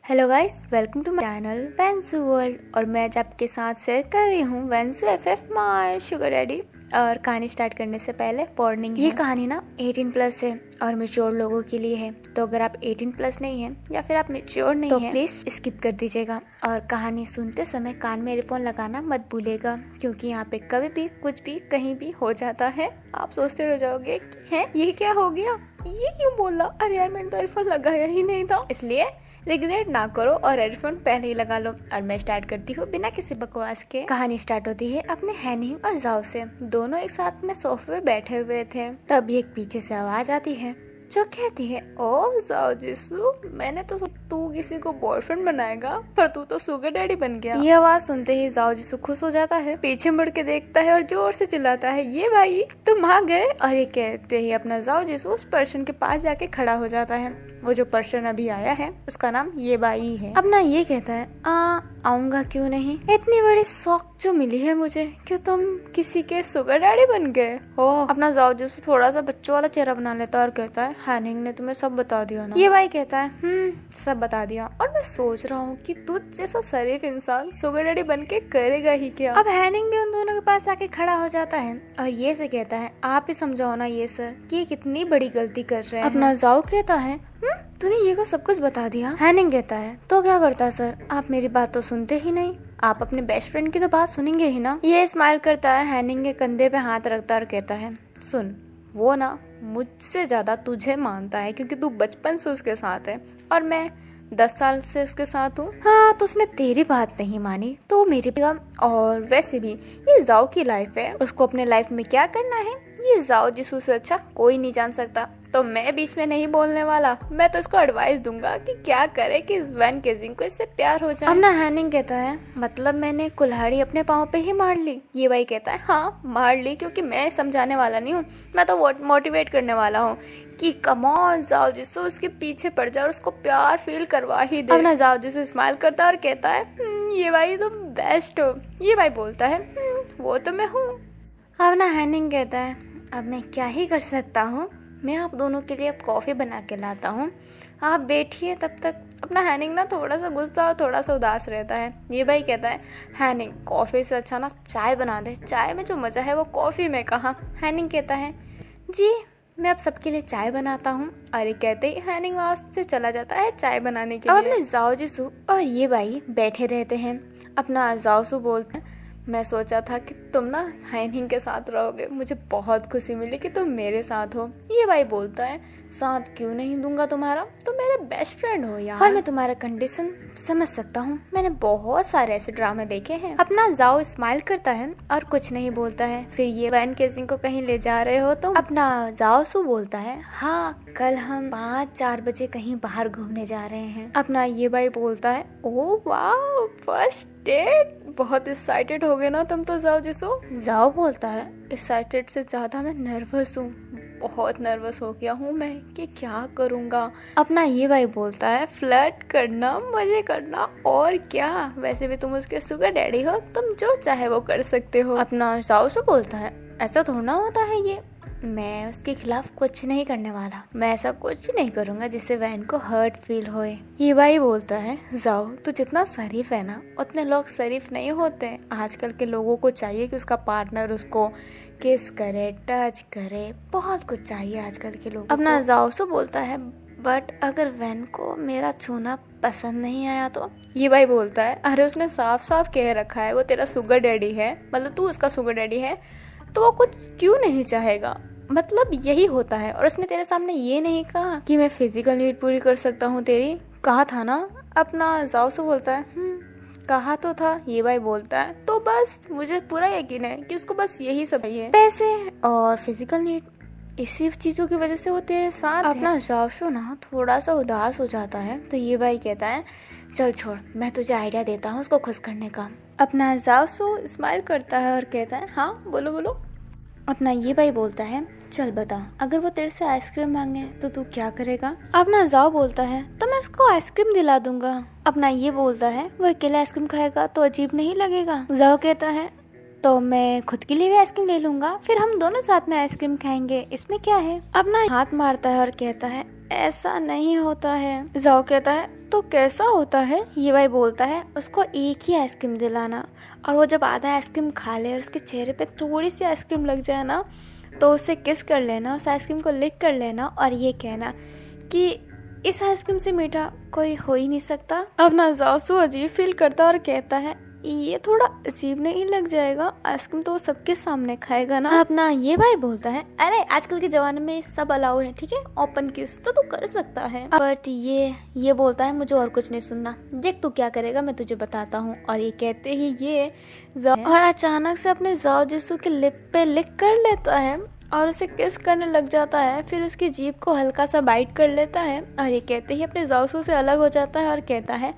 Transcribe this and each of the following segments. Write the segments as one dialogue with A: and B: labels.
A: Hello guys, welcome to my channel Vensu world. और मैं आज आपके साथ शेयर कर रही हूँ Vensu FF my sugar daddy. और कहानी स्टार्ट करने से पहले वार्निंग है, ये कहानी ना 18 प्लस है और मैच्योर लोगों के लिए है। तो अगर आप 18 प्लस नहीं है या फिर आप मैच्योर नहीं तो प्लीज स्किप कर दीजिएगा। और कहानी सुनते समय कान में ईयरफोन लगाना मत भूलिएगा, क्योंकि यहाँ पे कभी भी कुछ भी कहीं भी हो जाता है। आप सोचते रह जाओगे कि है ये क्या हो गया, ये क्यों बोला, अरे यार मैंने तो ईयरफोन लगाया ही नहीं था। इसलिए रिग्रेट ना करो और एयरफोन पहले ही लगा लो। और मैं स्टार्ट करती हूँ बिना किसी बकवास के। कहानी स्टार्ट होती है अपने हैनिंग और जाओ से। दोनों एक साथ में सोफे पे बैठे हुए थे, तभी एक पीछे से आवाज आती है जो कहती है, ओ जाओ जिसू, मैंने तो तू किसी को बॉयफ्रेंड बनाएगा पर तू तो शुगर डैडी बन गया। ये आवाज सुनते ही जाओ जिसू खुश हो जाता है, पीछे मुड़ के देखता है और जोर से चिल्लाता है, ये भाई तुम आ गए। और ये कहते ही अपना जाओ जिसू उस पर्सन के पास जाके खड़ा हो जाता है। वो जो पर्सन अभी आया है उसका नाम ये बाई है। अपना ये कहता है, आऊंगा क्यों नहीं, इतनी बड़ी शौक जो मिली है मुझे कि तुम किसी के शुगर डैडी बन गए हो। अपना जाओ जिसू थोड़ा सा बच्चों वाला चेहरा बना लेता है और कहता है, हैनिंग ने तुम्हें सब बता दिया ना। ये भाई कहता है, सब बता दिया, और मैं सोच रहा हूँ कि तुझ जैसा शरीफ इंसान शुगर डैडी बन के करेगा ही क्या। अब हैनिंग भी उन दोनों के पास आके खड़ा हो जाता है और ये से कहता है, आप ही समझाओ ना ये सर कि ये कितनी बड़ी गलती कर रहे हैं। अपना जाओ कहता है, तूने ये को सब कुछ बता दिया। हैनिंग कहता है, तो क्या करता सर, आप मेरी बात तो सुनते ही नहीं, आप अपने बेस्ट फ्रेंड की तो बात सुनेंगे ही ना। ये स्माइल करता है, हैनिंग के कंधे पे हाथ रखता और कहता है, सुन, वो ना मुझसे ज्यादा तुझे मानता है क्योंकि तू बचपन से उसके साथ है और मैं 10 साल से उसके साथ हूँ। हाँ, तो उसने तेरी बात नहीं मानी तो मेरी भी। और वैसे भी ये जाओ की लाइफ है, उसको अपने लाइफ में क्या करना है ये जाओ जिसू से अच्छा कोई नहीं जान सकता। तो मैं बीच में नहीं बोलने वाला, मैं तो इसको एडवाइस दूंगा कि क्या करे कि इस वैन केजिंग को इससे प्यार हो जाए। अब ना हैनिंग कहता है, मतलब मैंने कुल्हाड़ी अपने पाँव पे ही मार ली। ये भाई कहता है, हाँ मार ली, क्योंकि मैं समझाने वाला नहीं हूँ, मैं तो मोटिवेट करने वाला हूँ कि कम ऑन जाओ जिसो उसके पीछे पड़ जाए और उसको प्यार फील करवा ही दे। अब ना जाओ जिसो स्माइल करता है और कहता है, ये भाई तुम बेस्ट हो। ये भाई बोलता है, वो तो मैं हूँ। अब ना हैनिंग कहता है, अब मैं क्या ही कर सकता हूँ, मैं आप दोनों के लिए अब कॉफ़ी बना के लाता हूँ, आप बैठिए तब तक। अपना हैनिंग ना थोड़ा सा गुस्सा और थोड़ा सा उदास रहता है। ये भाई कहता है, हैनिंग कॉफ़ी से अच्छा ना चाय बना दे, चाय में जो मज़ा है वो कॉफ़ी में कहाँ। हैनिंग कहता है, जी मैं अब सबके लिए चाय बनाता हूँ। और ये कहते ही हैनिंग वहाँ से चला जाता है चाय बनाने के लिए। अब अपने जाओ जिसू और ये भाई बैठे रहते हैं। अपना जाओसू बोलते हैं, मैं सोचा था कि तुम ना हैनिंग के साथ रहोगे, मुझे बहुत खुशी मिली कि तुम मेरे साथ हो। ये भाई बोलता है, साथ क्यों नहीं दूंगा तुम्हारा, तुम मेरे बेस्ट फ्रेंड हो यार, और मैं तुम्हारा कंडीशन समझ सकता हूँ, मैंने बहुत सारे ऐसे ड्रामे देखे हैं। अपना जाओ स्माइल करता है और कुछ नहीं बोलता है। फिर ये वैन केसिंग को कहीं ले जा रहे हो तो अपना जाओ सू बोलता है, हाँ कल हम 5-4 बजे कहीं बाहर घूमने जा रहे हैं। अपना ये भाई बोलता है, ओ वाह फर्स्ट डेट, बहुत एक्साइटेड हो गए ना तुम तो जाओ जिसो। जाओ बोलता है, एक्साइटेड से ज्यादा मैं नर्वस हूँ, बहुत नर्वस हो गया हूँ मैं कि क्या करूँगा। अपना ये भाई बोलता है, फ्लर्ट करना, मजे करना और क्या, वैसे भी तुम उसके शुगर डैडी हो, तुम जो चाहे वो कर सकते हो। अपना जाओ से बोलता है, ऐसा थोड़ा होता है, ये मैं उसके खिलाफ कुछ नहीं करने वाला, मैं ऐसा कुछ नहीं करूंगा जिससे वैन को हर्ट फील होए। ये भाई बोलता है, जाओ तू जितना शरीफ है ना उतने लोग शरीफ नहीं होते। आजकल के लोगों को चाहिए कि उसका पार्टनर उसको किस करे, टच करे, बहुत कुछ चाहिए आजकल के लोगों को। अपना जाओ सो बोलता है, बट अगर वैन को मेरा छूना पसंद नहीं आया तो। ये भाई बोलता है, अरे उसने साफ साफ कह रखा है वो तेरा शुगर डैडी है, मतलब तू उसका शुगर डैडी है, तो वो कुछ क्यों नहीं चाहेगा, मतलब यही होता है। और उसने तेरे सामने ये नहीं कहा कि मैं फिजिकल नीड पूरी कर सकता हूँ तेरी, कहा था ना। अपना जाओ से बोलता है, कहा तो था। ये भाई बोलता है, तो बस मुझे पूरा यकीन है कि उसको बस यही सब है, पैसे और फिजिकल नीड, इसी चीजों की वजह से वो तेरे साथ है। अपना जाओ ना थोड़ा सा उदास हो जाता है। तो ये भाई कहता है, चल छोड़, मैं तुझे आइडिया देता हूँ उसको खुश करने का। अपना जाओ स्माइल करता है और कहता है, हाँ बोलो बोलो। अपना ये भाई बोलता है, चल बता, अगर वो तेरे से आइसक्रीम मांगे तो तू क्या करेगा। अपना जाओ बोलता है, तो मैं उसको आइसक्रीम दिला दूंगा। अपना ये बोलता है, वो अकेला आइसक्रीम खाएगा तो अजीब नहीं लगेगा। जाओ कहता है, तो मैं खुद के लिए भी आइसक्रीम ले लूंगा, फिर हम दोनों साथ में आइसक्रीम खाएंगे, इसमें क्या है। अपना हाथ मारता है और कहता है ऐसा नहीं होता है। जाओ कहता है तो कैसा होता है। ये भाई बोलता है उसको एक ही आइसक्रीम दिलाना, और वो जब आधा आइसक्रीम खा ले और उसके चेहरे पे थोड़ी सी आइसक्रीम लग जाए ना, तो उसे किस कर लेना, उस आइसक्रीम को लिक कर लेना और ये कहना कि इस आइसक्रीम से मीठा कोई हो ही नहीं सकता। अब ना जाओ अजीब फील करता और कहता है ये थोड़ा अजीब नहीं लग जाएगा, आइसक्रीम तो वो सबके सामने खाएगा ना। अपना ये भाई बोलता है अरे आजकल के जमाने में सब अलाउ है, ठीक है, ओपन किस तो तू कर सकता है। बट ये बोलता है मुझे और कुछ नहीं सुनना, देख तू क्या करेगा मैं तुझे बताता हूँ। और ये कहते ही ये और अचानक से अपने जाओ जिसू के लिप पे लिक कर लेता है और उसे किस करने लग जाता है, फिर उसकी जीभ को हल्का सा बाइट कर लेता है और ये कहते ही अपने जाओसू से अलग हो जाता है और कहता है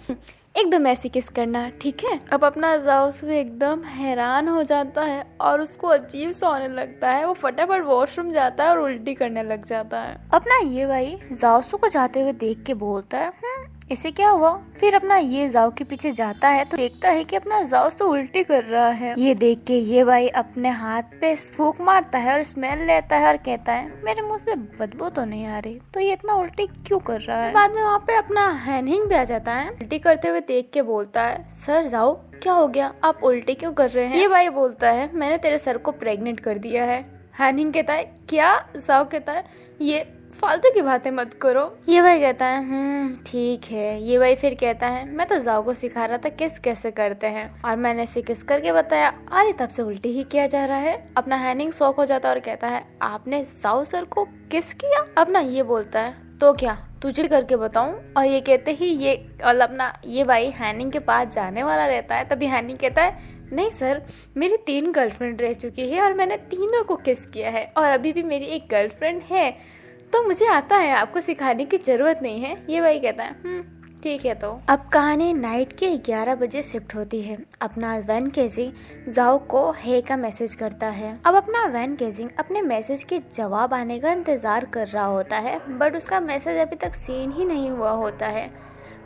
A: एकदम ऐसी किस करना, ठीक है। अब अपना जाओसू एकदम हैरान हो जाता है और उसको अजीब सा होने लगता है। वो फटाफट वॉशरूम जाता है और उल्टी करने लग जाता है। अपना ये भाई जाओसू को जाते हुए देख के बोलता है इसे क्या हुआ। फिर अपना ये जाओ के पीछे जाता है तो देखता है कि अपना जाओ तो उल्टी कर रहा है। ये देख के ये भाई अपने हाथ पे फूंक मारता है और स्मेल लेता है और कहता है मेरे मुंह से बदबू तो नहीं आ रही, तो ये इतना उल्टी क्यों कर रहा है। बाद में वहाँ पे अपना हैनिंग भी आ जाता है। उल्टी करते हुए देख के बोलता है सर जाओ क्या हो गया, आप उल्टी क्यों कर रहे हैं। ये भाई बोलता है मैंने तेरे सर को प्रेग्नेंट कर दिया है। हैनिंग कहता है क्या। जाओ कहता है ये फालतू की बातें मत करो। ये भाई कहता है ठीक है। ये भाई फिर कहता है मैं तो जाओ को सिखा रहा था किस कैसे करते हैं और मैंने इसे किस करके बताया, अरे तब से उल्टी ही किया जा रहा है। अपना हैनिंग शौक हो जाता है और कहता है आपने जाओ सर को किस किया। अपना ये बोलता है तो क्या तुझे करके बताऊं। और ये कहते ही ये अपना ये भाई हैनिंग के पास जाने वाला रहता है। तभी हैनिंग कहता है नहीं सर मेरी 3 गर्लफ्रेंड रह चुकी है और मैंने तीनों को किस किया है और अभी भी मेरी एक गर्लफ्रेंड है, तो मुझे आता है, आपको सिखाने की जरूरत नहीं है। ये भाई कहता है ठीक है। तो अब कहानी नाइट के 11 बजे शिफ्ट होती है। अपना वैन केजिंग जाओ को हे का मैसेज करता है। अब अपना वैन केजिंग अपने मैसेज के जवाब आने का इंतजार कर रहा होता है, बट उसका मैसेज अभी तक सीन ही नहीं हुआ होता है।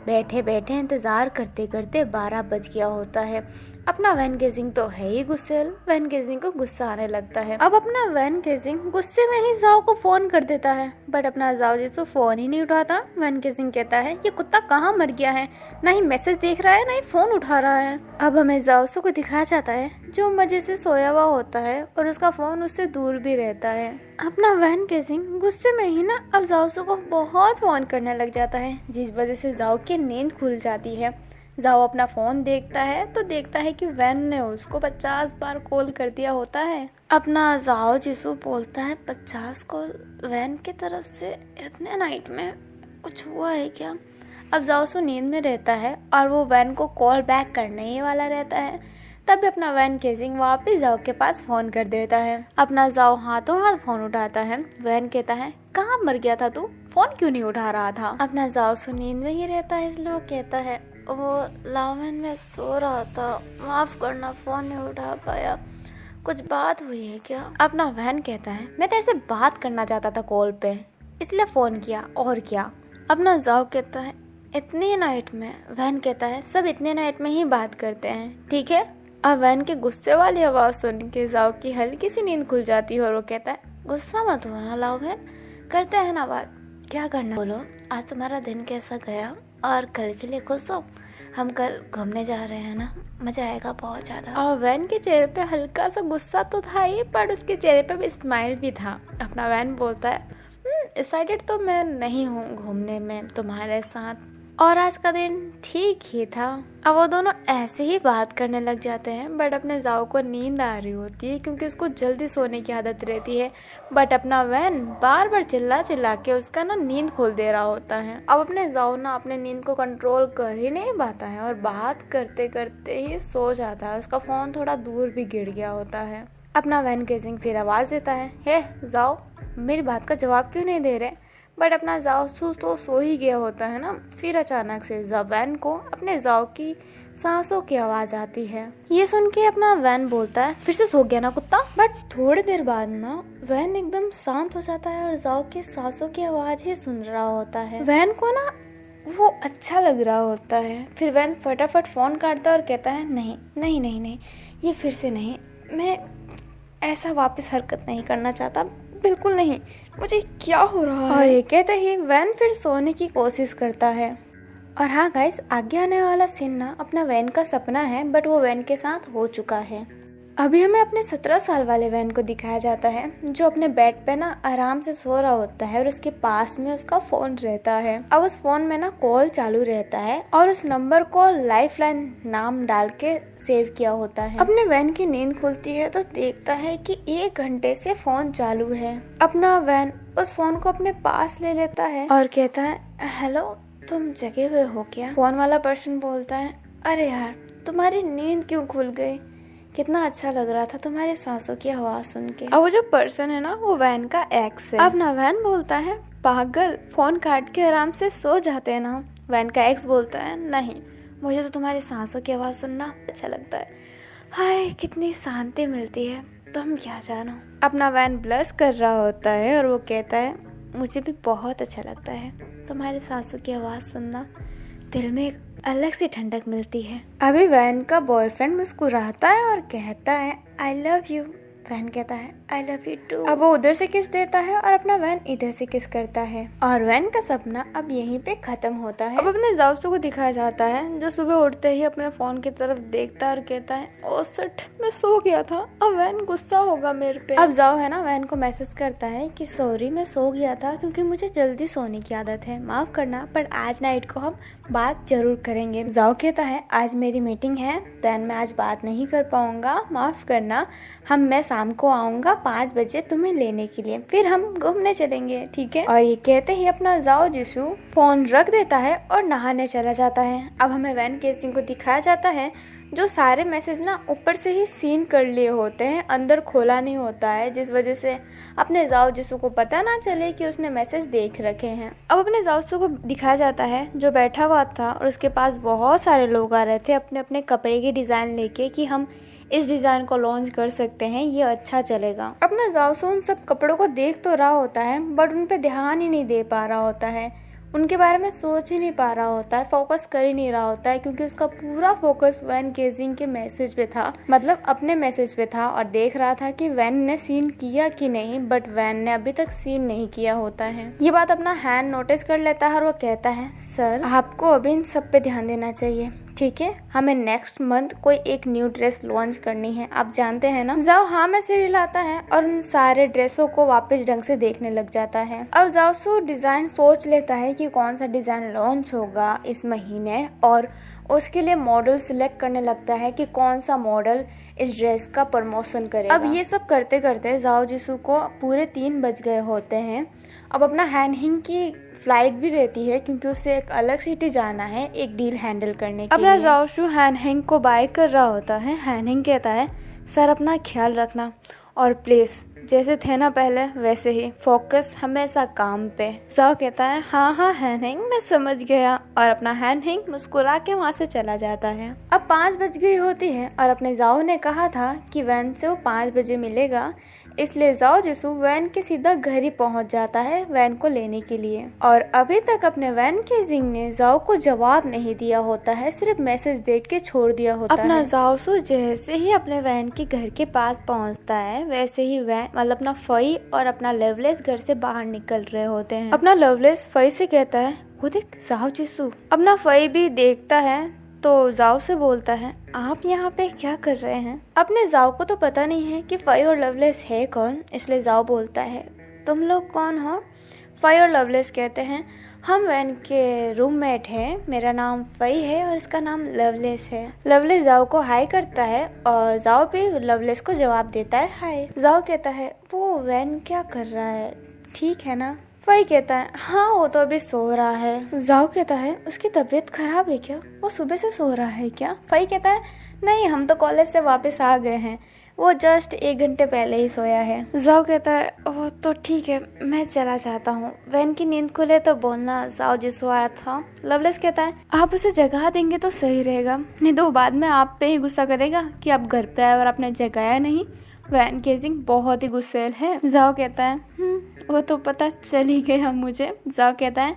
A: बैठे बैठे इंतजार करते करते 12 बज गया होता है। अपना वैन गेजिंग तो है ही गुस्सेल, वैन गेजिंग को गुस्सा आने लगता है। अब अपना वैन गेजिंग गुस्से में ही जाओ को फोन कर देता है, बट अपना जाओ जिसको फोन ही नहीं उठाता। वैन गेजिंग कहता है ये कुत्ता कहाँ मर गया है, ना ही मैसेज देख रहा है ना ही फोन उठा रहा है। अब हमें जाओसो को दिखाया जाता है जो मजे से सोया हुआ होता है और उसका फोन उससे दूर भी रहता है। अपना वैन गेजिंग गुस्से में ही ना अब जाओसो को बहुत फोन करने लग जाता है, जिस वजह से जाओ की नींद खुल जाती है। जाओ अपना फोन देखता है तो देखता है कि वैन ने उसको 50 बार कॉल कर दिया होता है। अपना जाओ जिसो बोलता है 50 कॉल वैन की तरफ से, इतने नाइट में कुछ हुआ है क्या। अब जाओ सो नींद में रहता है और वो वैन को कॉल बैक करने ही वाला रहता है। तभी अपना वैन केजिंग वापस जाओ के पास फोन कर देता है। अपना जाओ हाथों हाथ फोन उठाता है। वैन कहता है कहाँ मर गया था तू, फोन क्यों नहीं उठा रहा था। अपना जाओ सो नींद में ही रहता है, इसलिए वो कहता है वो लावन में सो रहा था, माफ करना फोन नहीं उठा पाया, कुछ बात हुई है क्या। अपना वैन कहता है मैं तेरे से बात करना चाहता था कॉल पे, इसलिए फोन किया, और क्या। अपना जाओ कहता है इतनी नाइट में। वैन कहता है सब इतने नाइट में ही बात करते हैं, ठीक है। अब वैन के गुस्से वाली आवाज सुन के जाओ की हल्की सी नींद खुल जाती है और वो कहता है गुस्सा मत होना लावन, करते हैं ना बात, क्या करना बोलो। आज तुम्हारा दिन कैसा गया और कल के लिए खुश हो, हम कल घूमने जा रहे हैं ना, मजा आएगा बहुत ज्यादा। और वैन के चेहरे पे हल्का सा गुस्सा तो था ही, पर उसके चेहरे पे भी स्माइल भी था। अपना वैन बोलता है एक्साइटेड तो मैं नहीं हूँ घूमने में तुम्हारे साथ, और आज का दिन ठीक ही था। अब वो दोनों ऐसे ही बात करने लग जाते हैं, बट अपने जाओ को नींद आ रही होती है क्योंकि उसको जल्दी सोने की आदत रहती है। बट अपना वैन बार बार चिल्ला चिल्ला के उसका ना नींद खोल दे रहा होता है। अब अपने जाओ ना अपने नींद को कंट्रोल कर ही नहीं पाता है और बात करते करते ही सो जाता है। उसका फोन थोड़ा दूर भी गिर गया होता है। अपना वैन केजिंग फिर आवाज देता है हे जाओ मेरी बात का जवाब क्यों नहीं दे रहे। बट अपना जाओ तो सो ही गया होता है ना। फिर अचानक से वैन को अपने जाओ की सांसों की आवाज आती है। ये सुन के अपना वैन बोलता है फिर से सो गया ना कुत्ता। बट थोड़ी देर बाद ना वैन एकदम शांत हो जाता है और जाओ की सांसों की आवाज ही सुन रहा होता है। वैन को ना वो अच्छा लग रहा होता है। फिर वैन फटाफट फोन काटता है और कहता है नहीं नहीं नहीं नहीं, ये फिर से नहीं, मैं ऐसा वापस हरकत नहीं करना चाहता, बिल्कुल नहीं, मुझे क्या हो रहा है। और ये कहते ही वैन फिर सोने की कोशिश करता है। और हाँ गाइस, आगे आने वाला सीन ना अपना वैन का सपना है, बट वो वैन के साथ हो चुका है। अभी हमें अपने 17 साल वाले वैन को दिखाया जाता है, जो अपने बेड पे ना आराम से सो रहा होता है और उसके पास में उसका फोन रहता है। अब उस फोन में ना कॉल चालू रहता है और उस नंबर को लाइफलाइन नाम डाल के सेव किया होता है। अपने वैन की नींद खुलती है तो देखता है कि 1 घंटे से फोन चालू है। अपना वैन उस फोन को अपने पास ले लेता है और कहता है, हेलो, तुम जगे हुए हो क्या? फोन वाला पर्सन बोलता है, अरे यार, तुम्हारी नींद क्यों खुल गई? कितना अच्छा लग रहा था तुम्हारे सांसों की आवाज सुन के। अब वो जो पर्सन है ना, वो वैन का एक्स है। अब ना वैन बोलता है, पागल, फोन काट के आराम से सो जाते हैं ना। वैन का एक्स बोलता है, नहीं, मुझे तो तुम्हारी सांसों की आवाज सुनना अच्छा लगता है। हाय, कितनी शांति मिलती है, तुम क्या जानो। अपना वैन ब्लश कर रहा होता है और वो कहता है, मुझे भी बहुत अच्छा लगता है तुम्हारे सांसों की आवाज सुनना, दिल में एक अलग सी ठंडक मिलती है। अभी वैन का बॉयफ्रेंड मुस्कुराता है और कहता है, आई लव यू। वैन कहता है, आई लव यू टू। अब वो उधर से किस देता है और अपना वैन इधर से किस करता है। और वैन का सपना अब यहीं पे खत्म होता है। अब अपने जाओस्तों को दिखाया जाता है, जो सुबह उठते ही अपने फोन की तरफ देखता है और कहता है, ओ सट, मैं सो गया था, अब वैन गुस्सा होगा मेरे पे। अब जाओ है ना, वैन को मैसेज करता है कि सॉरी, मैं सो गया था क्योंकि मुझे जल्दी सोने की आदत है, माफ करना, पर आज नाइट को हम बात जरूर करेंगे। जाओ कहता है, आज मेरी मीटिंग है, देन मैं आज बात नहीं कर पाऊंगा, माफ करना, मैं शाम को आऊंगा 5 बजे तुम्हें लेने के लिए, फिर हम घूमने चलेंगे, ठीक है। और ये कहते ही अपना जाओ जिसू फोन रख देता है और नहाने चला जाता है। अब हमें वैन केसिंग को दिखाया जाता है, जो सारे मैसेज ना ऊपर से ही सीन कर लिए होते हैं, अंदर खोला नहीं होता है, जिस वजह से अपने जाओ जिसू को पता ना चले कि उसने मैसेज देख रखे हैं। अब अपने जाओसू को दिखाया जाता है, जो बैठा हुआ था और उसके पास बहुत सारे लोग आ रहे थे अपने अपने कपड़े की डिजाइन लेके कि हम इस डिजाइन को लॉन्च कर सकते हैं, ये अच्छा चलेगा। अपना जाओसू उन सब कपड़ों को देख तो रहा होता है, बट उन पे ध्यान ही नहीं दे पा रहा होता है, उनके बारे में सोच ही नहीं पा रहा होता है, फोकस कर ही नहीं रहा होता है, क्योंकि उसका पूरा फोकस वैन केसिंग के मैसेज पे था, मतलब अपने मैसेज पे था, और देख रहा था कि वैन ने सीन किया कि नहीं, बट वैन ने अभी तक सीन नहीं किया होता है। ये बात अपना हैंड नोटिस कर लेता है और वो कहता है, सर, आपको अभी इन सब पे ध्यान देना चाहिए, ठीक है, हमें नेक्स्ट मंथ कोई एक न्यू ड्रेस लॉन्च करनी है, आप जानते हैं ना। जाओ हाँ में सिर हिलाता है और उन सारे ड्रेसों को वापस ढंग से देखने लग जाता है। अब जाओ डिजाइन सोच लेता है कि कौन सा डिजाइन लॉन्च होगा इस महीने, और उसके लिए मॉडल सिलेक्ट करने लगता है कि कौन सा मॉडल इस ड्रेस का प्रमोशन करेगा। अब ये सब करते करते जाओ जिसू को पूरे 3 बज गए होते हैं। अब अपना हैनहिंग की फ्लाइट भी रहती है, क्योंकि उसे एक अलग सिटी जाना है एक डील हैंडल करने के लिए। अपना जाओशू हैनहिंग को बाय कर रहा होता है। हैनहिंग कहता है, सर अपना ख्याल रखना, और प्लीज जैसे थे ना पहले वैसे ही, फोकस हमेशा काम पे। जाओ कहता है, हाँ हाँ हैनहिंग, मैं समझ गया, और अपना हैनहिंग मुस्कुरा के वहाँ से चला जाता है। अब 5 बज गई होती है और अपने जाओ ने कहा था कि वैन से वो 5 बजे मिलेगा, इसलिए जाओ जिसू वैन के सीधा घर ही पहुंच जाता है वैन को लेने के लिए। और अभी तक अपने वैन के जिंग ने जाओ को जवाब नहीं दिया होता है, सिर्फ मैसेज देख के छोड़ दिया होता है। अपना जाओसू जैसे ही अपने वैन के घर के पास पहुंचता है, वैसे ही वैन मतलब अपना फई और अपना लवलेस घर से बाहर निकल रहे होते हैं। अपना लवलेस फई से कहता है, वो देख जाओ जिसू। अपना फई भी देखता है तो जाओ से बोलता है, आप यहाँ पे क्या कर रहे हैं। अपने जाओ को तो पता नहीं है कि फई और लवलेस है कौन, इसलिए जाओ बोलता है, तुम लोग कौन हो। फई और लवलेस कहते हैं, हम वैन के रूममेट हैं, मेरा नाम फई है और इसका नाम लवलेस है। लवलेस जाओ को हाई करता है और जाओ भी लवलेस को जवाब देता है, हाय। जाओ कहता है, वो वैन क्या कर रहा है, ठीक है ना। फई कहता है, हाँ वो तो अभी सो रहा है। जाओ कहता है, उसकी तबीयत खराब है क्या, वो सुबह से सो रहा है क्या। फई कहता है, नहीं, हम तो कॉलेज से वापस आ गए हैं, वो जस्ट 1 घंटे पहले ही सोया है। जाओ कहता है, ओह तो ठीक है, मैं चला जाता हूँ, वैन की नींद खुले तो बोलना जाओ जिसो आया था। लवलेस कहता है, आप उसे जगह देंगे तो सही रहेगा, नहीं तो बाद में आप पे ही गुस्सा करेगा कि आप घर पे आए और आपने जगाया नहीं। वैन केसिंग बहुत ही गुस्सेल है। जाओ कहता है, वो तो पता चल ही गया मुझे। जाओ कहता है,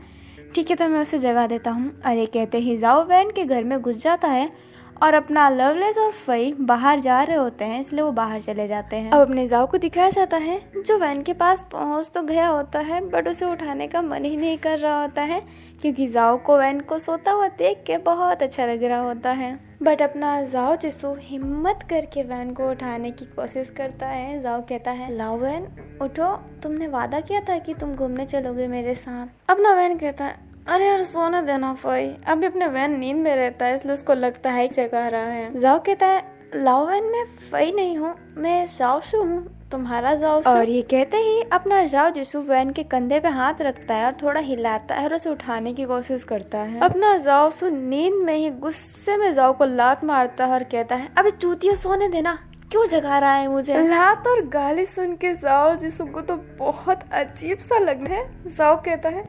A: ठीक है, तो मैं उसे जगह देता हूँ। अरे कहते ही जाओ वैन के घर में घुस जाता है और अपना लवलेस और फई बाहर जा रहे होते हैं, इसलिए वो बाहर चले जाते हैं। अब अपने जाओ को दिखाया जाता है जो वैन के पास पहुंच तो गया होता है, बट उसे उठाने का मन ही नहीं कर रहा होता है, क्योंकि जाओ को वैन को सोता हुआ देख के बहुत अच्छा लग रहा होता है। बट अपना जाओ जिसु हिम्मत करके वैन को उठाने की कोशिश करता है। जाओ कहता है, लाओ वैन उठो, तुमने वादा किया था कि तुम घूमने चलोगे मेरे साथ। अपना वैन कहता है, अरे यार सोने देना फई, अभी अपने वैन नींद में रहता है, इसलिए उसको लगता है जगा रहा है। जाओ कहता है, लाओ वैन मैं फई नहीं हूँ, मैं जाओशु हूँ, तुम्हारा जाओशु। और ये कहते ही अपना जाओ जिसु वैन के कंधे पे हाथ रखता है और थोड़ा हिलाता है और उसे उठाने की कोशिश करता है। अपना जाओशु नींद में ही गुस्से में जाओ को लात मारता है और कहता है, अबे चूतिया सोने देना, क्यों जगा रहा है मुझे। लात और गाली सुन के जाओ जिसु को तो बहुत अजीब सा लग रहा है। जाओ कहता है,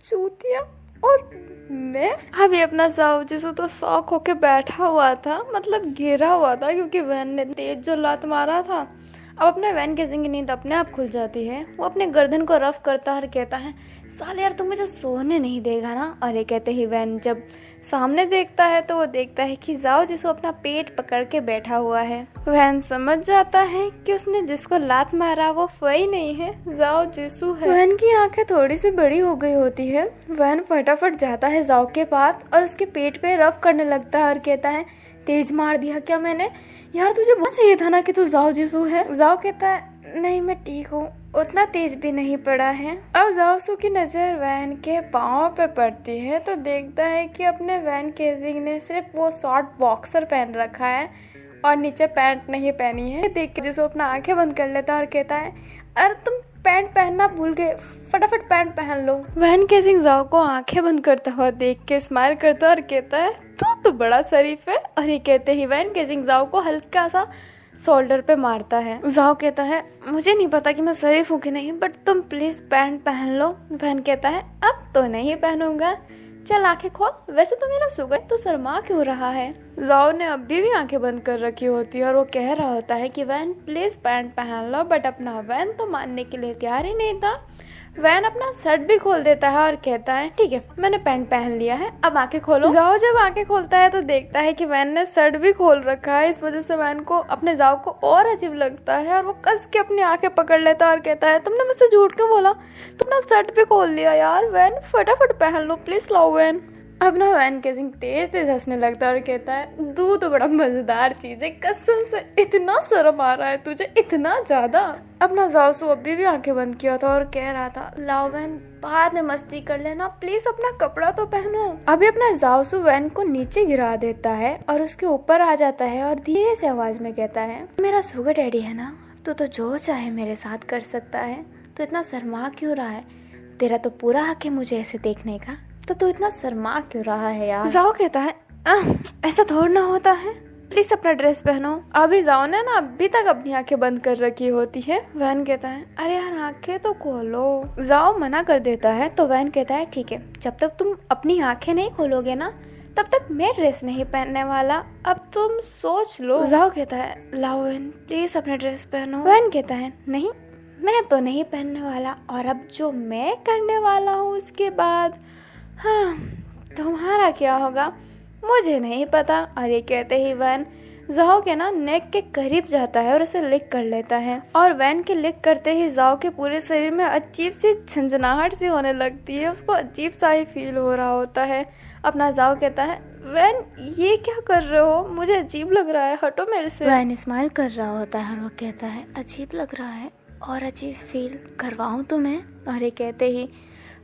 A: चूतिया और मैं। अभी अपना जाओ जिसु तो शौक होके बैठा हुआ था, मतलब गिरा हुआ था, क्योंकि वैन ने तेज जो लात मारा था। अब अपने वैन के जिंग नींद अपने आप खुल जाती है। वो अपने गर्दन को रफ करता है और कहता है, साले यार तू मुझे सोने नहीं देगा ना। और ये कहते ही वैन जब सामने देखता है तो वो देखता है कि जाओ जिसु अपना पेट पकड़ के बैठा हुआ है। वैन समझ जाता है कि उसने जिसको लात मारा वो फई नहीं है, जाओ जिसु है। वैन की आंखें थोड़ी सी बड़ी हो गई होती है। वैन फटाफट जाता है जाओ के पास और उसके पेट पे रफ करने लगता है और कहता है, तेज मार दिया क्या मैंने? यार तुझे बहुत चाहिए था ना कि तू जाओ जिसु है। जाओ कहता है, नहीं मैं ठीक हूँ, उतना तेज भी नहीं पड़ा है। अब जाओसु की नजर वैन के पाँव पे पड़ती है तो देखता है कि अपने वैन केजिंग ने सिर्फ वो शॉर्ट बॉक्सर पहन रखा है और नीचे पैंट नहीं पहनी है। देख के जिसको अपना आंखें बंद कर लेता है और कहता है, अरे तुम पैंट पहनना भूल गए, फटाफट पैंट पहन लो। वैन केजिंग जाओ को आंखें बंद करता हुआ देख के स्माइल करता है और कहता है, तू तो बड़ा शरीफ है। और ये कहते ही वैन केजिंग जाओ को हल्का सा शोल्डर पे मारता है। जाओ कहता है, मुझे नहीं पता कि मैं शरीफ हूँ कि नहीं, बट तुम प्लीज पैंट पहन लो। वैन कहता है, अब तो नहीं पहनूंगा, चल आंखें खोल। वैसे तो मेरा सुगर तो शर्मा क्यों रहा है। जाओ ने अभी भी आंखें बंद कर रखी होती है और वो कह रहा होता है कि वैन प्लीज पैंट पहन लो, बट अपना वैन तो मानने के लिए तैयार ही नहीं था। वैन अपना शर्ट भी खोल देता है और कहता है, ठीक है मैंने पैंट पहन लिया है, अब आंखें खोलो। जाओ जब आंखें खोलता है तो देखता है कि वैन ने शर्ट भी खोल रखा है। इस वजह से वैन को अपने जाओ को और अजीब लगता है और वो कस के अपनी आंखें पकड़ लेता है और कहता है, तुमने मुझसे झूठ क्यों बोला, तुमने शर्ट भी खोल लिया यार। वैन फटाफट पहन लो प्लीज, लाओ वैन। अब ना वैन केजिंग तेज तेज हंसने लगता है और कहता है, दूध तो बड़ा मजेदार चीज है, कसम से इतना शर्म आ रहा है तुझे, इतना ज्यादा। अपना जाओसु अभी भी आंखें बंद किया था और कह रहा था, लाओ वैन बाद में मस्ती कर लेना, प्लीज अपना कपड़ा तो पहनो। अभी अपना जाओसु वैन को नीचे गिरा देता है और उसके ऊपर आ जाता है और धीरे से आवाज में कहता है, मेरा शुगर डैडी है ना, तो जो चाहे मेरे साथ कर सकता है, तो इतना शर्मा क्यों रहा है, तेरा तो पूरा हक है मुझे ऐसे देखने का, तो तू इतना शर्मा क्यों रहा है यार। जाओ कहता है, ऐसा थोड़ा ना होता है, प्लीज अपना ड्रेस पहनो। अभी जाओ ने ना अभी तक अपनी आंखें बंद कर रखी होती है। वैन कहता है, अरे यार आंखें तो खोलो। जाओ मना कर देता है तो वैन कहता है, ठीक है जब तक तुम अपनी आंखें नहीं खोलोगे ना तब तक मैं ड्रेस नहीं पहनने वाला, अब तुम सोच लो। जाओ कहता है, लाओ वैन प्लीज अपना ड्रेस पहनो। वैन कहता है, नहीं मैं तो नहीं पहनने वाला, और अब जो मैं करने वाला हूँ उसके बाद हाँ तुम्हारा क्या होगा मुझे नहीं पता। और ये कहते ही वैन जाओ के ना नेक के करीब जाता है और उसे लिक कर लेता है। और वैन के लिक करते ही जाओ के पूरे शरीर में अजीब सी झंझनाहट सी होने लगती है, उसको अजीब सा ही फील हो रहा होता है। अपना जाओ कहता है, वैन ये क्या कर रहे हो, मुझे अजीब लग रहा है, हटो मेरे से। वैन स्माइल कर रहा होता है और वो कहता है, अजीब लग रहा है और अजीब फील करवाऊं तुम्हें। और ये कहते ही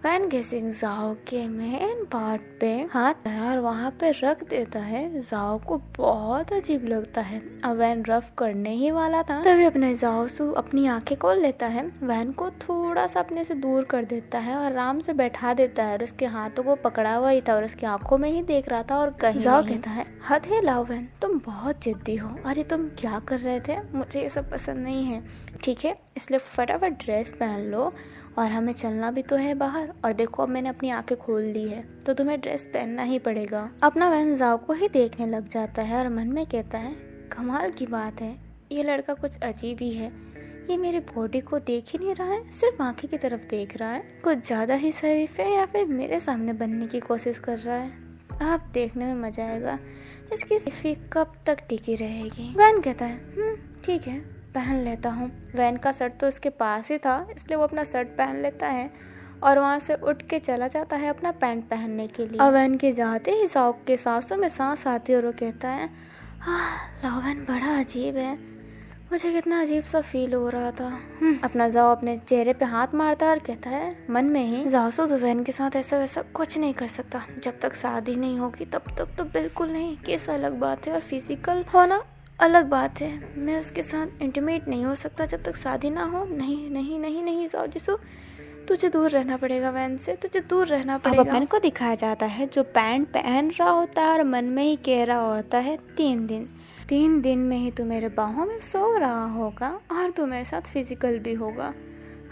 A: वैन केजिंग जाओ के मेन पार्ट पे हाथ और वहाँ पे रख देता है। जाओ को बहुत अजीब लगता है। अब वैन रफ करने ही वाला था तभी अपने जाओसु अपनी आंखें खोल लेता है, वैन को थोड़ा सा अपने से दूर कर देता है और आराम से बैठा देता है और उसके हाथों को पकड़ा हुआ ही था और उसकी आंखों में ही देख रहा था और कहीं जाओ कहता है, हद है लाओ वैन, तुम बहुत जिद्दी हो। अरे तुम क्या कर रहे थे, मुझे ये सब पसंद नहीं है, ठीक है इसलिए फटाफट ड्रेस पहन लो और हमें चलना भी तो है बाहर। और देखो अब मैंने अपनी आंखें खोल ली है तो तुम्हें ड्रेस पहनना ही पड़ेगा। अपना वैन जाओ को ही देखने लग जाता है और मन में कहता है, कमाल की बात है, ये लड़का कुछ अजीब ही है, ये मेरी बॉडी को देख ही नहीं रहा है, सिर्फ आंखें की तरफ देख रहा है, कुछ ज्यादा ही शरीफ है या फिर मेरे सामने बनने की कोशिश कर रहा है। अब देखने में मजा आएगा। इसकी सेल्फी कब तक टिकी रहेगी। वैन कहता है ठीक है पहन लेता हूँ। वैन का शर्ट तो इसके पास ही था, इसलिए वो अपना शर्ट पहन लेता है और वहाँ से उठ के चला जाता है अपना पैंट पहनने के लिए। और वैन के जाते ही जाओ के सांसों में सांस आती है और वो कहता है लाओवेन बड़ा अजीब है, मुझे कितना अजीब सा फील हो रहा था। अपना जाओ अपने चेहरे पे हाथ मारता है और कहता है मन में ही जाओ तो वैन के साथ ऐसा वैसा कुछ नहीं कर सकता, जब तक शादी नहीं होगी तब तक तो बिल्कुल नहीं। किस अलग बात है और फिजिकल होना अलग बात है, मैं उसके साथ इंटीमेट नहीं हो सकता जब तक शादी ना हो। नहीं नहीं नहीं नहीं जाओ जिसो, तुझे दूर रहना पड़ेगा वैन से, तुझे दूर रहना पड़ेगा। अब वैन को दिखाया जाता है जो पैंट पहन रहा होता है और मन में ही कह रहा होता है 3 दिन में ही तू मेरे बाहों में सो रहा होगा और तू मेरे साथ फिजिकल भी होगा।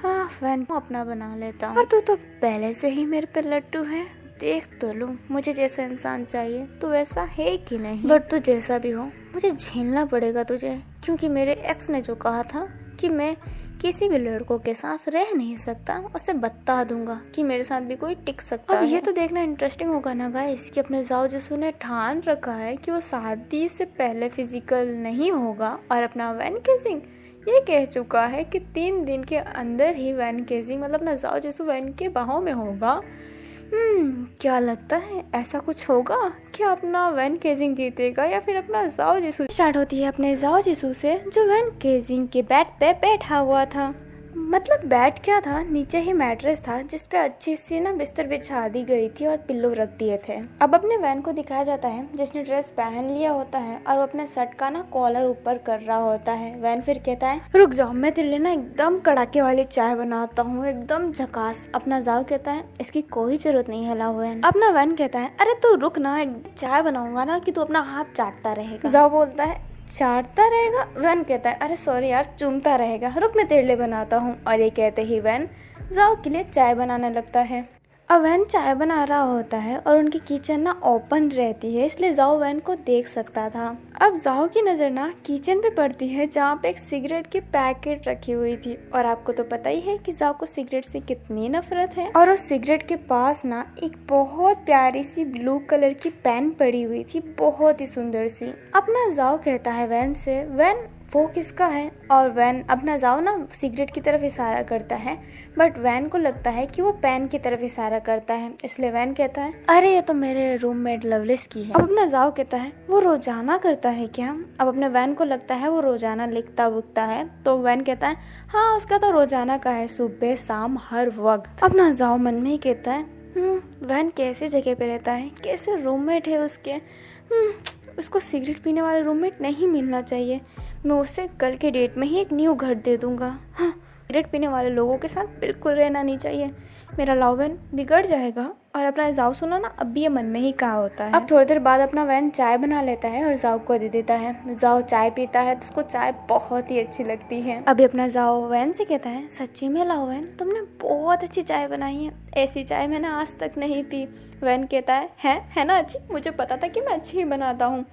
A: हाँ वैन को अपना बना लेता हूँ। और तू तो पहले से ही मेरे पे लट्टू है, देख तो लूं मुझे जैसा इंसान चाहिए तो वैसा है कि नहीं। बट तू जैसा भी हो मुझे झेलना पड़ेगा तुझे, क्योंकि मेरे एक्स ने जो कहा था कि मैं किसी भी लड़कों के साथ रह नहीं सकता, उसे बता दूंगा कि मेरे साथ भी कोई टिक सकता है। अब ये तो देखना इंटरेस्टिंग होगा ना गाइस कि अपने जाओ जिसू ने ठान रखा है कि वो शादी से पहले फिजिकल नहीं होगा और अपना वैन किसिंग ये कह चुका है कि 3 दिन के अंदर ही वैन किसिंग मतलब अपना जाओ जिसू वैन के बाहों में होगा। क्या लगता है ऐसा कुछ होगा? क्या अपना वैन केजिंग जीतेगा या फिर अपना जाओ जिसू? स्टार्ट होती है अपने जाओ जिसू से जो वैन केजिंग के बेड पे बैठा हुआ था। मतलब बेड क्या था, नीचे ही मैट्रेस था जिसपे अच्छी सी ना बिस्तर बिछा दी गई थी और पिल्लो रख दिए थे। अब अपने वैन को दिखाया जाता है जिसने ड्रेस पहन लिया होता है और वो अपने शर्ट का ना कॉलर ऊपर कर रहा होता है। वैन फिर कहता है रुक जाओ मैं तेरे लिए ना एकदम कड़ाके वाली चाय बनाता हूँ, एकदम झकास। अपना जाओ कहता है इसकी कोई जरूरत नहीं है लाओवेन। अपना वैन कहता है अरे तू रुक ना, चाय बनाऊंगा ना कि तू अपना हाथ चाटता रहेगा। जाओ बोलता है चाटता रहेगा। वैन कहता है अरे सॉरी यार चूमता रहेगा, रुक मैं तेरे लिए बनाता हूँ। और ये कहते ही वैन जाओ के लिए चाय बनाने लगता है। अब वैन चाय बना रहा होता है और उनकी किचन ना ओपन रहती है, इसलिए जाओ वैन को देख सकता था। अब जाओ की नजर ना किचन पे पड़ती है जहाँ पे एक सिगरेट की पैकेट रखी हुई थी और आपको तो पता ही है कि जाओ को सिगरेट से कितनी नफरत है। और उस सिगरेट के पास ना एक बहुत प्यारी सी ब्लू कलर की पेन पड़ी हुई थी, बहुत ही सुंदर सी। अपना जाओ कहता है वैन से वैन वो किसका है? और वैन अपना जाओ ना सिगरेट की तरफ इशारा करता है, बट वैन को लगता है कि वो पेन की तरफ इशारा करता है, इसलिए वैन कहता है अरे ये तो मेरे रूममेट लवलेस की है। अब अपना जाओ कहता है वो रोजाना करता है क्या? अब अपने वैन को लगता है वो रोजाना लिखता वुखता है, तो वैन कहता है हाँ उसका तो रोजाना का है, सुबह शाम हर वक्त। अपना जाओ मन में ही कहता है वैन कैसे जगह पे रहता है, कैसे रूममेट है उसके। उसको सिगरेट पीने वाले रूममेट नहीं मिलना चाहिए, मैं उसे कल के डेट में ही एक न्यू घर दे दूंगा। हाँ सिगरेट पीने वाले लोगों के साथ बिल्कुल रहना नहीं चाहिए, मेरा लाओवेन बिगड़ जाएगा। और अपना जाओ सुना ना अब भी ये मन में ही कहा होता है। अब थोड़ी देर बाद अपना वैन चाय बना लेता है और जाओ को दे देता है। जाओ चाय पीता है तो उसको चाय बहुत ही अच्छी लगती है। अभी अपना जाओ वैन से कहता है सच्ची में लाओवेन तुमने बहुत अच्छी चाय बनाई है, ऐसी चाय मैंने आज तक नहीं पी। वैन कहता है ना अच्छी, मुझे पता था कि मैं अच्छी ही बनाता हूँ।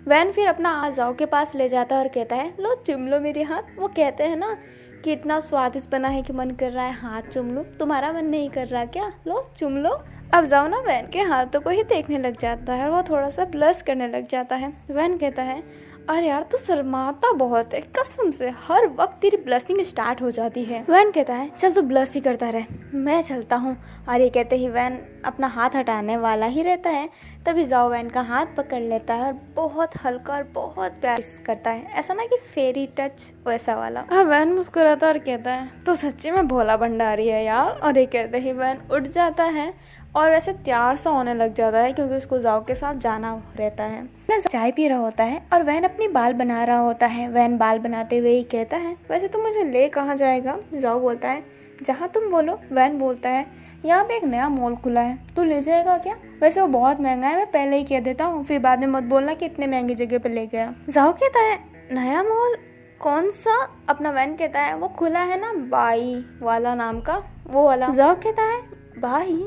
A: वैन फिर अपना हाथ जाओ के पास ले जाता है और कहता है लो चुम लो मेरे हाथ। वो कहते हैं ना कि इतना स्वादिष्ट बना है कि मन कर रहा है हाथ चुम लूं, तुम्हारा मन नहीं कर रहा क्या? लो चुम लो। अब जाओ ना वैन के हाथों को ही देखने लग जाता है और वो थोड़ा सा ब्लश करने लग जाता है। वैन कहता है अरे यार तू शर्माता बहुत है, कसम से हर वक्त तेरी ब्लशिंग स्टार्ट हो जाती है। वैन कहता है चल तू ब्लश ही करता रहे, मैं चलता हूँ। और ये कहते ही वैन अपना हाथ हटाने वाला ही रहता है, तभी जाओ वैन का हाथ पकड़ लेता है और बहुत हल्का और बहुत प्यार करता है, ऐसा ना कि फेरी टच वैसा वाला। हाँ वैन मुस्कुराता और कहता है तो सच्ची में भोला भंडारी है यार। और ये कहते ही वैन उठ जाता है और वैसे तैयार सा होने लग जाता है क्योंकि उसको जाओ के साथ जाना रहता है। चाय पी रहा होता है और वैन अपनी बाल बना रहा होता है। वैन बाल बनाते हुए ही कहता है वैसे तो मुझे ले कहाँ जाएगा? जाओ बोलता है जहाँ तुम बोलो। वैन बोलता है यहाँ पे एक नया मॉल खुला है, तू ले जाएगा क्या? वैसे वो बहुत महंगा है, मैं पहले ही कह देता हूँ, फिर बाद में मत बोलना कि इतने महंगी जगह पे ले गया। जाओ कहता है नया मॉल कौन सा? अपना वैन कहता है वो खुला है ना बाई वाला नाम का, वो वाला। जाओ कहता है बाई,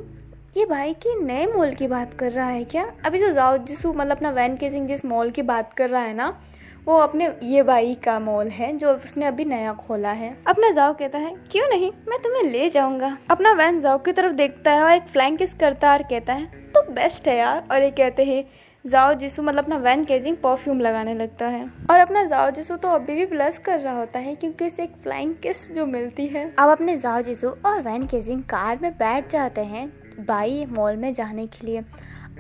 A: ये भाई की नए मॉल की बात कर रहा है क्या? अभी जो जाओ जिसू मतलब अपना वैन केसिंग जिस मॉल की बात कर रहा है ना, वो अपने ये बाई का मॉल है जो उसने अभी नया खोला है। अपना जाओ कहता है क्यों नहीं, मैं तुम्हें ले जाऊंगा। अपना वैन जाओ की तरफ देखता है और एक फ्लाइंग किस करता है और कहता है तो बेस्ट है यार। और ये कहते हैं जाओ जिसू मतलब अपना वैन केजिंग परफ्यूम लगाने लगता है और अपना जाओ जिसू तो अभी भी ब्लश कर रहा होता है क्योंकि इसे एक फ्लाइंग किस जो मिलती है। अब अपने जाओ जिसू और वैन केजिंग कार में बैठ जाते हैं बाई मॉल में जाने के लिए।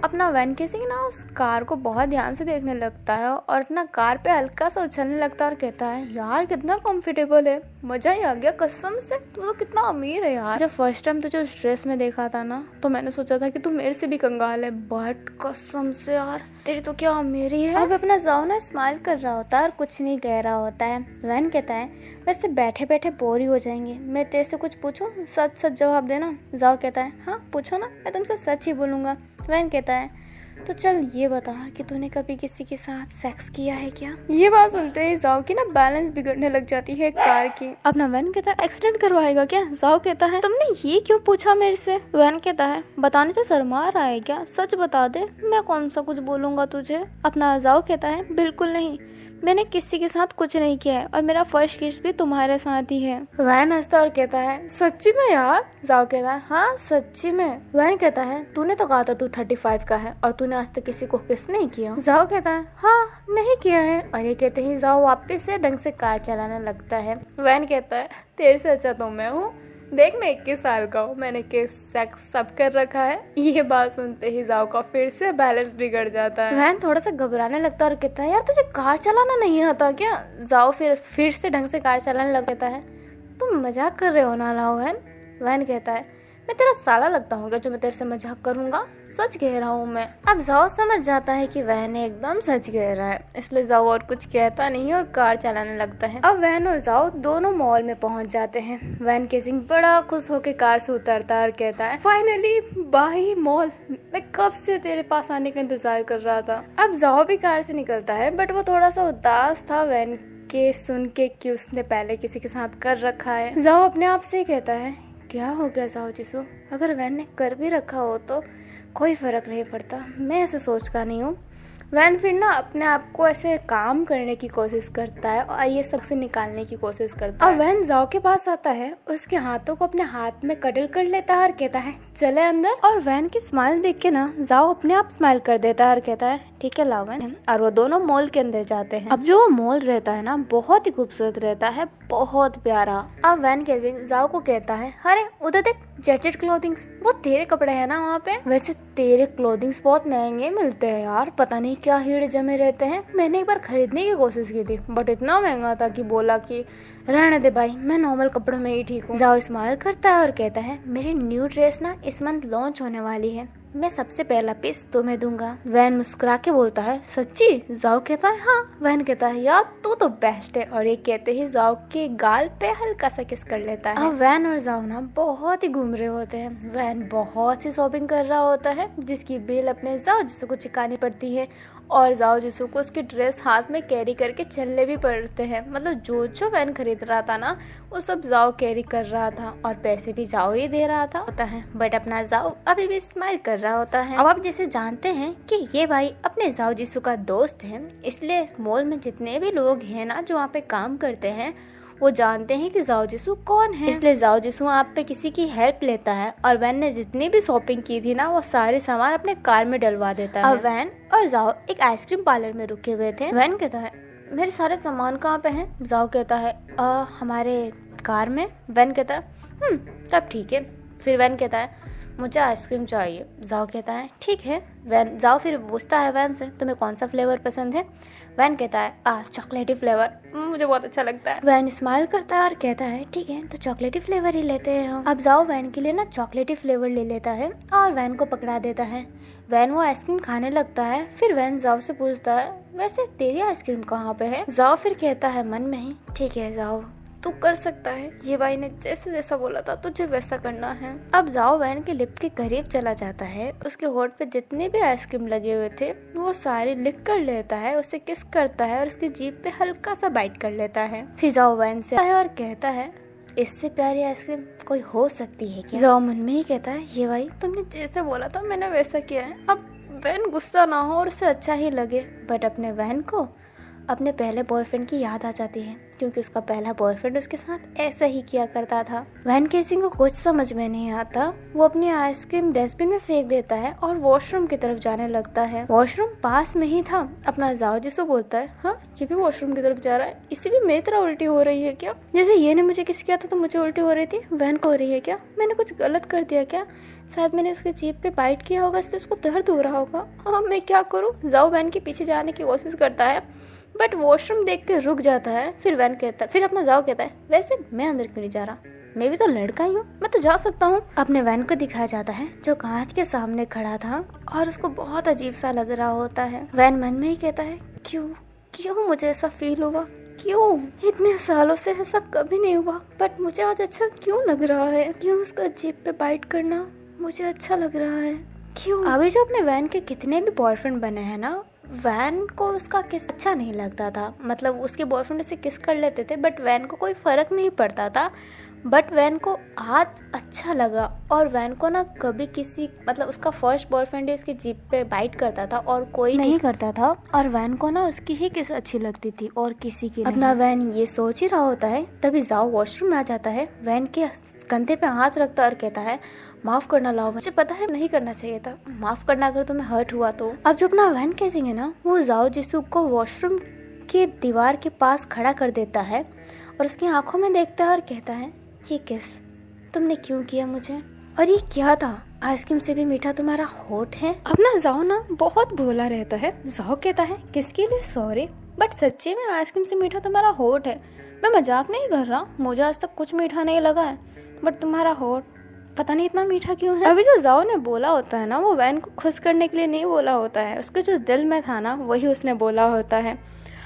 A: अपना वैन केजिंग ना उस कार को बहुत ध्यान से देखने लगता है और अपना कार पे हल्का सा उछलने लगता है और कहता है यार कितना कंफर्टेबल है, मजा ही आ गया कसम से, तू तो कितना अमीर है यार। जब फर्स्ट टाइम तुझे उस ड्रेस में देखा था ना तो मैंने सोचा था कि तू मेरे से भी कंगाल है, बट कसम से यार तेरी तो क्या अमीरी है। अब अपना जाओ ना स्माइल कर रहा होता है और कुछ नहीं कह रहा होता है। वैन कहता है वैसे बैठे बैठे बोर ही हो जाएंगे, मैं तेरे से कुछ पूछूं, सच सच जवाब देना। जाओ कहता है हाँ पूछो ना, मैं तुमसे सच ही बोलूंगा। वैन कहता है तो चल ये बता कि तूने कभी किसी के साथ सेक्स किया है क्या। ये बात सुनते ही जाओ की ना बैलेंस बिगड़ने लग जाती है कार की। अपना वैन कहता है एक्सीडेंट करवाएगा क्या। जाओ कहता है तुमने ये क्यों पूछा मेरे से। वैन कहता है बताने से शर्मा रहा है क्या, सच बता दे, मैं कौन सा कुछ बोलूंगा तुझे। अपना जाओ कहता है बिल्कुल नहीं, मैंने किसी के साथ कुछ नहीं किया है और मेरा फर्स्ट किस भी तुम्हारे साथ ही है। वैन हंसता और कहता है सच्ची में यार। जाओ कहता है हाँ सच्ची में। वैन कहता है तूने तो कहा था तू 35 का है और तूने आज तक किसी को किस नहीं किया। जाओ कहता है हाँ नहीं किया है। और ये कहते ही जाओ वापस से ढंग से कार चलाने लगता है। वैन कहता है तेरे से अच्छा तो मैं हूँ, देख मैं 21 साल का हूँ, मैंने किस सेक्स सब कर रखा है। ये बात सुनते ही जाओ का फिर से बैलेंस बिगड़ जाता है। वैन थोड़ा सा घबराने लगता है और कहता है यार तुझे कार चलाना नहीं आता क्या। जाओ फिर से ढंग से कार चलाने लगता है। तुम मजाक कर रहे हो ना लाओ। वैन कहता है मैं तेरा साला लगता हूँ जो मैं तेरे से मजाक करूंगा, सच कह रहा हूँ मैं। अब जाओ समझ जाता है कि वैन एकदम सच कह रहा है, इसलिए जाओ और कुछ कहता नहीं और कार चलाने लगता है। अब वैन और जाओ दोनों मॉल में पहुंच जाते हैं। वैन केजिंग बड़ा खुश होकर कार से उतरता है और कहता है फाइनली बाई मॉल, मैं कब से तेरे पास आने का इंतजार कर रहा था। अब जाओ भी कार से निकलता है बट वो थोड़ा सा उदास था वैन के सुन के कि उसने पहले किसी के साथ कर रखा है। जाओ अपने आप से कहता है क्या हो गया जाओ जिसू, अगर वैन ने कर भी रखा हो तो कोई फर्क नहीं पड़ता, मैं ऐसे सोच का नहीं हूँ। वैन फिर ना अपने आप को ऐसे काम करने की कोशिश करता है और ये सब से निकालने की कोशिश करता है। और वैन जाओ के पास आता है, उसके हाथों को अपने हाथ में कडल कर लेता है और कहता है चले अंदर। और वैन की स्माइल देख के ना जाओ अपने आप स्माइल कर देता है और कहता है ठीक है लाओ वैन। और वो दोनों मॉल के अंदर जाते हैं। अब जो वो मॉल रहता है ना बहुत ही खूबसूरत रहता है, बहुत प्यारा। अब वैन केजिंग जाओ को कहता है अरे उधर देख जेटेड क्लोथिंग्स, वो तेरे कपड़े है ना वहाँ पे। वैसे तेरे क्लोथिंग्स बहुत महंगे मिलते हैं यार, पता नहीं क्या हीड़ जमे रहते हैं। मैंने एक बार खरीदने की कोशिश की थी बट इतना महंगा था कि बोला कि रहने दे भाई, मैं नॉर्मल कपड़ों में ही ठीक हूँ। जाओ स्माइल करता है और कहता है मेरी न्यू ड्रेस ना इस मंथ लॉन्च होने वाली है, मैं सबसे पहला पीस तुम्हें दूंगा। वैन मुस्कुरा के बोलता है सच्ची। जाओ कहता है हाँ। वैन कहता है यार तू तो बेस्ट है। और ये कहते ही जाओ के गाल पे हल्का सा किस कर लेता है। अब वैन और जाओ ना बहुत ही घूम रहे होते हैं। वैन बहुत सी शॉपिंग कर रहा होता है जिसकी बिल अपने जाओ जिसू को चुकानी पड़ती है और जाओ जिसू को उसकी ड्रेस हाथ में कैरी करके चलने भी पड़ते हैं। मतलब जो वैन खरीद रहा था ना वो सब जाओ कैरी कर रहा था और पैसे भी जाओ ही दे रहा था होता है। बट अपना जाओ अभी भी स्माइल कर रहा होता है। अब आप जैसे जानते हैं कि ये भाई अपने जाओ जिसू का दोस्त है, इसलिए मॉल में जितने भी लोग हैं ना जो वहाँ पे काम करते हैं वो जानते हैं कि जाओ जिसू कौन है, इसलिए जाओ जिसू आप पे किसी की हेल्प लेता है। और वैन ने जितनी भी शॉपिंग की थी ना वो सारे सामान अपने कार में डलवा देता है। और वैन और जाओ एक आइसक्रीम पार्लर में रुके हुए थे। वैन कहता है मेरे सारे सामान कहाँ पे हैं। जाओ कहता है हमारे कार में। वैन कहता है तब ठीक है। फिर वैन कहता है मुझे आइसक्रीम चाहिए। जाओ कहता है ठीक है। वैन जाओ फिर पूछता है वैन से तुम्हें कौन सा फ्लेवर पसंद है। वैन कहता है चॉकलेटी फ्लेवर, मुझे बहुत अच्छा लगता है। वैन स्माइल करता है और कहता है ठीक है तो चॉकलेटी फ्लेवर ही लेते हैं हम। अब जाओ वैन के लिए ना चॉकलेटी फ्लेवर ले लेता है और वैन को पकड़ा देता है। वैन वो आइसक्रीम खाने लगता है। फिर वैन जाओ से पूछता है वैसे तेरी आइसक्रीम कहाँ पे है। जाओ फिर कहता है मन में ही ठीक है जाओ तू कर सकता है, ये भाई ने जैसे जैसा बोला था तुझे वैसा करना है। अब जाओ वैन के लिप के करीब चला जाता है, उसके होठ पे जितने भी आइसक्रीम लगे हुए थे वो सारे लिक कर लेता है, उसे किस करता है और उसकी जीभ पे हल्का सा बाइट कर लेता है। फिर जाओ वैन से आया और कहता है इससे प्यारी आइसक्रीम कोई हो सकती है क्या। जाओ मन में ही कहता है ये भाई तुमने जैसे बोला था मैंने वैसा किया है। अब वैन गुस्सा ना हो और उसे अच्छा ही लगे बट अपने वैन को अपने पहले बॉयफ्रेंड की याद आ जाती है, क्योंकि उसका पहला बॉयफ्रेंड उसके साथ ऐसा ही किया करता था। वैन केसिंग को कुछ समझ में नहीं आता। वो अपनी आइसक्रीम डस्टबिन में फेंक देता है और वॉशरूम की तरफ जाने लगता है। वॉशरूम पास में ही था। अपना जाओ जिसको बोलता है, हाँ ये भी वॉशरूम की तरफ जा रहा है, इसी भी मेरी तरह उल्टी हो रही है क्या? जैसे ये ने मुझे किस किया था तो मुझे उल्टी हो रही थी, वैन को हो रही है क्या? मैंने कुछ गलत कर दिया क्या? शायद मैंने उसके जीभ पे बाइट किया होगा, इसलिए उसको दर्द हो रहा होगा। हाँ मैं क्या करूँ? जाओ वैन के पीछे जाने की कोशिश करता है, बट वॉशरूम देख के रुक जाता है। फिर अपना जाओ कहता है, वैसे मैं अंदर क्यों नहीं जा रहा, मैं भी तो लड़का ही हूँ, मैं तो जा सकता हूँ। अपने वैन को दिखाया जाता है जो कांच के सामने खड़ा था और उसको बहुत अजीब सा लग रहा होता है। वैन मन में ही कहता है, क्यों मुझे ऐसा फील हुआ, क्यों? इतने सालों से ऐसा कभी नहीं हुआ, बट मुझे आज अच्छा क्यों लग रहा है? क्यों उसका जीभ पे बाइट करना मुझे अच्छा लग रहा है, क्यों? अभी जो अपने वैन के कितने भी बॉयफ्रेंड बने हैं ना, वैन को उसका किस अच्छा नहीं लगता था। मतलब उसके बॉयफ्रेंड से किस कर लेते थे, बट वैन को कोई फर्क नहीं पड़ता था। बट वैन को आज अच्छा लगा, और वैन को ना कभी किसी मतलब उसका फर्स्ट बॉयफ्रेंड उसकी जीभ पे बाइट करता था और कोई नहीं करता था, और वैन को ना उसकी ही किस अच्छी लगती थी और किसी की नहीं। अपना वैन ये सोच ही रहा होता है, तभी जाओ वॉशरूम में आ जाता है। वैन के कंधे पे हाथ रखता है और कहता है, माफ करना लाओ, मुझे पता है नहीं करना चाहिए था, माफ करना अगर तुम्हें हर्ट हुआ तो। अब जो अपना वैन केसिंग है ना, वो जाओ जिसू को वॉशरूम के दीवार के पास खड़ा कर देता है और उसकी आंखों में देखता है और कहता है, ये किस तुमने क्यों किया मुझे, और ये क्या था? आइसक्रीम से भी मीठा तुम्हारा होठ है। अपना जाओ ना बहुत भोला रहता है। जाओ कहता है, किसके लिए सॉरी, बट सच्ची में आइसक्रीम से मीठा तुम्हारा होठ है, मैं मजाक नहीं कर रहा, मुझे आज तक कुछ मीठा नहीं लगा है, बट तुम्हारा होठ पता नहीं इतना मीठा क्यों है। अभी जो जाओ ने बोला होता है ना, वो वैन को खुश करने के लिए नहीं बोला होता है, उसके जो दिल में था ना वही उसने बोला होता है।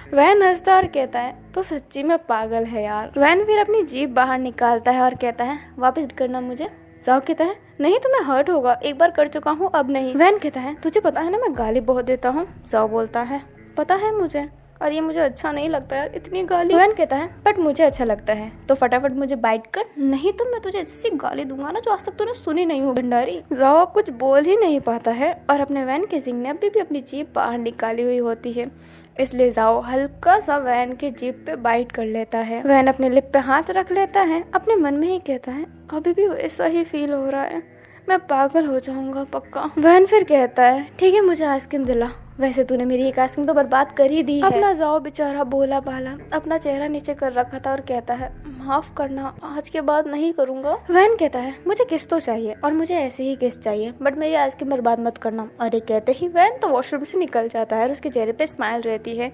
A: वैन हंसता और कहता है, तो सच्ची में पागल है यार। वैन फिर अपनी जीभ बाहर निकालता है और कहता है, वापस करना मुझे। जाओ कहता है, नहीं तुम्हें हर्ट होगा, एक बार कर चुका हूँ अब नहीं। वैन कहता है, तुझे पता है ना मैं गाली बहुत देता हूँ। जाओ बोलता है, पता है मुझे, और ये मुझे अच्छा नहीं लगता यार इतनी गाली। वैन कहता है, बट मुझे अच्छा लगता है, तो फटाफट मुझे बाइट कर, नहीं तो मैं तुझे ऐसी गाली दूंगा ना जो आज तक तूने सुनी नहीं हो भंडारी। जाओ कुछ बोल ही नहीं पाता है, और अपने वैन केसिंग ने अभी भी अपनी जीभ बाहर निकाली हुई होती है, इसलिए जाओ हल्का सा वैन के जीभ पे बाइट कर लेता है। वैन अपने लिप पे हाथ रख लेता है, अपने मन में ही कहता है, अभी भी वैसा ही फील हो रहा है, मैं पागल हो जाऊंगा पक्का। वैन फिर कहता है, ठीक है मुझे आइसक्रीम दिला, वैसे तूने मेरी एक आइसक्रीम तो बर्बाद कर ही दी है। अपना जाओ बेचारा भोला भाला अपना चेहरा नीचे कर रखा था और कहता है, माफ करना, आज के बाद नहीं करूंगा। वैन कहता है, मुझे किस तो चाहिए और मुझे ऐसे ही किस चाहिए, बट मेरी आइसक्रीम बर्बाद मत करना। और ये कहते ही वैन तो वॉशरूम से निकल जाता है और उसके चेहरे पे स्माइल रहती है।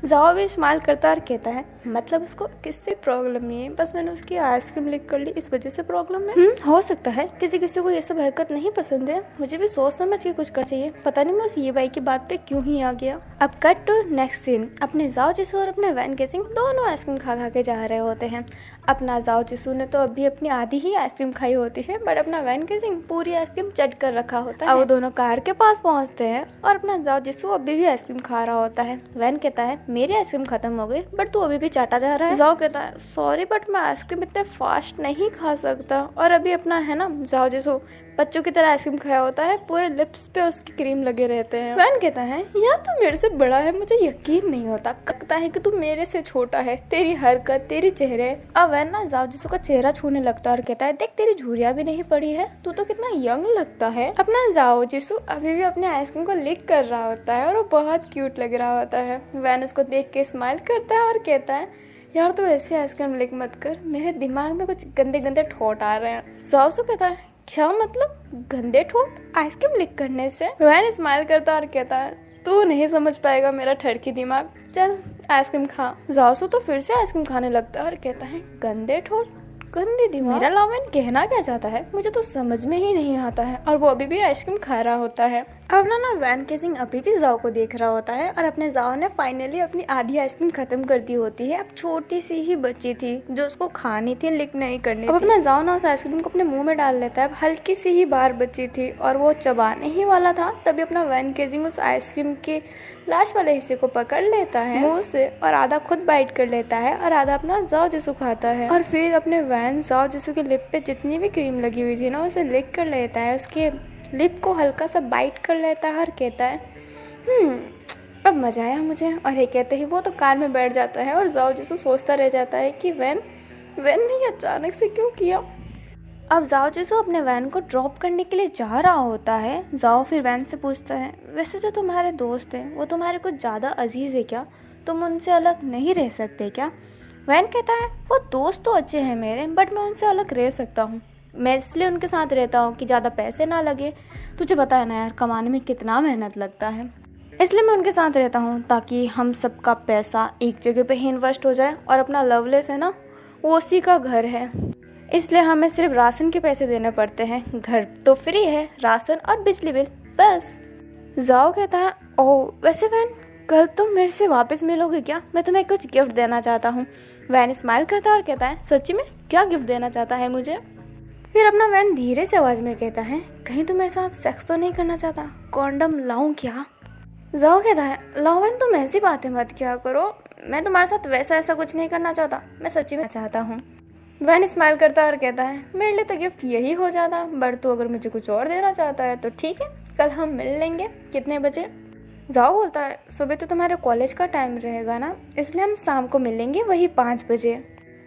A: जाओ भी स्माइल करता और कहता है, मतलब उसको किससे प्रॉब्लम नहीं है, बस मैंने उसकी आइसक्रीम लीक कर ली इस वजह से प्रॉब्लम है। हो सकता है किसी किसी को ये सब हरकत नहीं पसंद है, मुझे भी सोच समझ के कुछ कर चाहिए, पता नहीं मैं उस ये बाई की बात पे क्यों ही आ गया। अब कट टू नेक्स्ट सीन। अपने जाओ जिसू और अपने वैन केसिंग दोनों आइसक्रीम खा के जा रहे होते हैं। अपना जाओ जिसू ने तो अभी अपनी आधी ही आइसक्रीम खाई होती है, बट अपना वैन केसिंग पूरी आइसक्रीम चट कर रखा होता है। अब वो दोनों कार के पास पहुंचते हैं और अपना जाओ जिसू अभी भी आइसक्रीम खा रहा होता है। वैन कहता है, मेरी आइसक्रीम खत्म हो गई, बट तू अभी भी चाटा जा रहा है। जाओ कहता है, सॉरी बट मैं आइसक्रीम इतने फास्ट नहीं खा सकता, और अभी अपना है ना जाओ जिसू बच्चों की तरह आइसक्रीम खाया होता है, पूरे लिप्स पे उसकी क्रीम लगे रहते हैं। वैन कहता है, यार तू मेरे से बड़ा है, मुझे यकीन नहीं होता, लगता है कि तू मेरे से छोटा है, तेरी हरकत, तेरी चेहरे। अब वैन ना जाओ जिसू का चेहरा छूने लगता है और कहता है, देख तेरी झुर्रियां भी नहीं पड़ी है, तू तो कितना यंग लगता है। अपना जाओ जिसू अभी भी अपने आइसक्रीम को लिक कर रहा होता है और वो बहुत क्यूट लग रहा होता है। वैन उसको देख के स्माइल करता है और कहता है, यार तू ऐसे आइसक्रीम लिक मत कर, मेरे दिमाग में कुछ गंदे गंदे ठोट आ रहे हैं। जाओ कहता है, क्या मतलब गंदे ठोट आइसक्रीम लिक करने से? वैन स्माइल करता और कहता है, तू नहीं समझ पाएगा मेरा ठड़की दिमाग, चल आइसक्रीम खा। जाओ तो फिर से आइसक्रीम खाने लगता है और कहता है, गंदे ठोट, गंदे दिमाग, मेरा लावेन कहना क्या चाहता है मुझे तो समझ में ही नहीं आता है। और वो अभी भी आइसक्रीम खा रहा होता है। अब ना वैन केसिंग अभी भी जाओ को देख रहा होता है और अपने जाओ ने फाइनली अपनी आधी आइसक्रीम खत्म कर दी होती है। अब छोटी सी ही बची थी जो उसको खानी थी, लिक नहीं करनी थी। अब अपना जाओ ना उस आइसक्रीम को अपने मुंह में डाल लेता है। अब हल्की सी ही बार बची थी और वो चबाने ही वाला था, तभी अपना वैन केसिंग उस आइसक्रीम के लास्ट वाले हिस्से को पकड़ लेता है मुंह से और आधा खुद बाइट कर लेता है और आधा अपना जाओ जिसू खाता है। और फिर अपने वैन जाओ जिसू के लिप पे जितनी भी क्रीम लगी हुई थी ना उसे लिक कर लेता है, उसके लिप को हल्का सा बाइट कर लेता है और कहता है, अब मजा आया मुझे। और ये कहते ही वो तो कार में बैठ जाता है और जाओ जिसको सोचता रह जाता है कि वैन नहीं अचानक से क्यों किया। अब जाओ जिसो अपने वैन को ड्रॉप करने के लिए जा रहा होता है। जाओ फिर वैन से पूछता है, वैसे जो तुम्हारे दोस्त हैं वो तुम्हारे कुछ ज़्यादा अजीज़ है क्या, तुम उनसे अलग नहीं रह सकते क्या? वैन कहता है, वो दोस्त तो अच्छे हैं मेरे, बट मैं उनसे अलग रह सकता हूँ। मैं इसलिए उनके साथ रहता हूँ कि ज़्यादा पैसे ना लगे। तुझे पता है ना यार, कमाने में कितना मेहनत लगता है, इसलिए मैं उनके साथ रहता हूँ ताकि हम सबका पैसा एक जगह पे ही इन्वेस्ट हो जाए। और अपना लवलेस है ना, वो उसी का घर है, इसलिए हमें सिर्फ राशन के पैसे देने पड़ते हैं। घर तो फ्री है, राशन और बिजली बिल बस। जाओ कहता है, ओह वैसे वैन कल तुम मेरे से वापस मिलोगे क्या? मैं तुम्हें कुछ गिफ्ट देना चाहता हूँ। वैन स्माइल करता है और कहता है, सच्ची में क्या गिफ्ट देना चाहता है मुझे? फिर अपना वैन धीरे से आवाज में कहता है, कहीं तुम मेरे साथ सेक्स तो नहीं करना चाहता? कॉन्डम लाऊं क्या? जाओ कहता है, लाओ वैन तुम ऐसी बातें मत किया करो, मैं तुम्हारे साथ वैसा ऐसा कुछ नहीं करना चाहता, मैं सच्ची में चाहता हूँ। वैन स्माइल करता है और कहता है, मेरे लिए तो गिफ्ट यही हो जाता, बट तो अगर मुझे कुछ और देना चाहता है तो ठीक है, कल हम मिल लेंगे। कितने बजे? जाओ बोलता है, सुबह तो तुम्हारे कॉलेज का टाइम रहेगा ना, इसलिए हम शाम को मिलेंगे वही 5 बजे।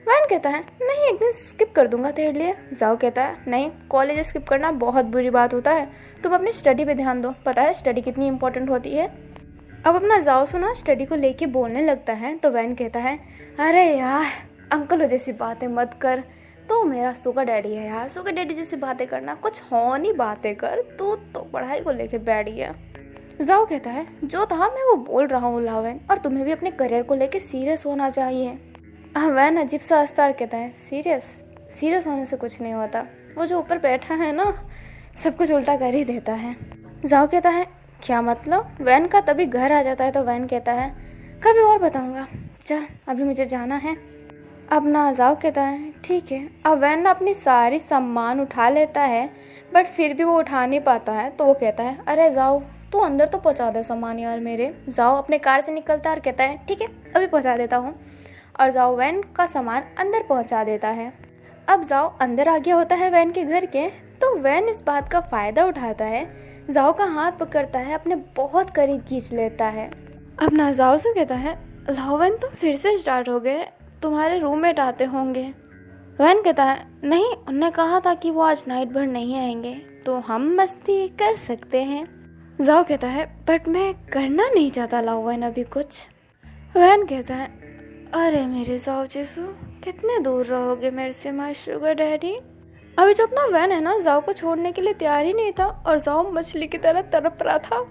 A: वैन कहता है, नहीं एक दिन स्किप कर दूंगा तेरे लिए। जाओ कहता है, नहीं कॉलेज स्किप करना बहुत बुरी बात होता है, तुम अपनी स्टडी पे ध्यान दो, पता है स्टडी कितनी इंपॉर्टेंट होती है। अब अपना जाओ सुना स्टडी को लेके बोलने लगता है तो वैन कहता है, अरे यार अंकलों जैसी बातें मत कर, तू मेरा सुगर डैडी है यार, सुगर डैडी जैसी बातें करना, कुछ होनी बातें कर, तू तो पढ़ाई को लेके बैठ गया। जाओ कहता है, जो था मैं वो बोल रहा हूँ लावेन, और तुम्हें भी अपने करियर को लेके सीरियस होना चाहिए। वैन अजीब सा हंसता कहता है, सीरियस होने से कुछ नहीं होता, वो जो ऊपर बैठा है ना सब कुछ उल्टा कर ही देता है। जाओ कहता है, क्या मतलब? वैन का तभी घर आ जाता है तो वैन कहता है, कभी और बताऊंगा, चल अभी मुझे जाना है। अब ना जाओ कहता है, ठीक है। अब वैन ना अपनी सारी सामान उठा लेता है, बट फिर भी वो उठा नहीं पाता है तो वो कहता है, अरे जाओ तू अंदर तो पहुंचा दे सामान यार मेरे। जाओ अपने कार से निकलता है और कहता है, ठीक है अभी पहुंचा देता हूँ। और जाओ वैन का सामान अंदर पहुंचा देता है। अब जाओ अंदर आ गया होता है वैन के घर के, तो वैन इस बात का फ़ायदा उठाता है, जाओ का हाथ पकड़ता है, अपने बहुत करीब खींच लेता है। अब ना जाओ से कहता है, लाओ वैन तुम फिर से स्टार्ट हो गए, तुम्हारे रूममेट आते होंगे। वैन कहता है, नहीं उन्होंने कहा था कि वो आज नाइट भर नहीं आएंगे, तो हम मस्ती कर सकते हैं। जाओ कहता है, बट मैं करना नहीं चाहता लाओ वैन अभी कुछ। वैन कहता है, अरे मेरे जाओ जिसू कितने दूर रहोगे मेरे से माय शुगर डैडी। अभी जो अपना वैन है ना जाओ को छोड़ने के लिए तैयार ही नहीं था और जाओ मछली की तरह तड़प रहा था।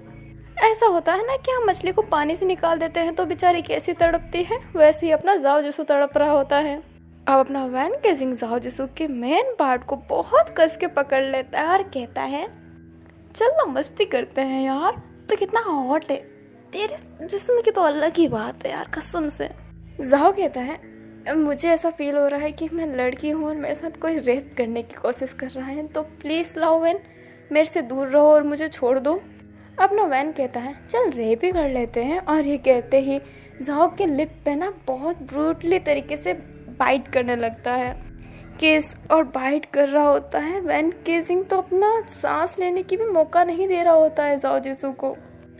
A: ऐसा होता है ना कि हम मछली को पानी से निकाल देते हैं तो बेचारी कैसी तड़पती है, वैसे ही अपना जाओ जिसू तड़प रहा होता है। अब अपना वैन केसिंग जाओ जिसू के मेन पार्ट को बहुत कस के पकड़ लेता है और कहता है, चल ना मस्ती करते हैं यार, तो कितना हॉट है, तेरे जिस्म की तो अलग ही बात है यार कसम से। जाओ कहता है, मुझे ऐसा फील हो रहा है कि मैं लड़की हूँ और मेरे साथ कोई रेप करने की कोशिश कर रहा है, तो प्लीज़ लाओ वैन मेरे से दूर रहो और मुझे छोड़ दो। अपना वैन कहता है, चल रेप ही कर लेते हैं। और ये कहते ही जाओ के लिप पे ना बहुत ब्रूटली तरीके से बाइट करने लगता है, किस और बाइट कर रहा होता है। वैन केसिंग तो अपना सांस लेने की भी मौका नहीं दे रहा होता है जाओ जिसू को।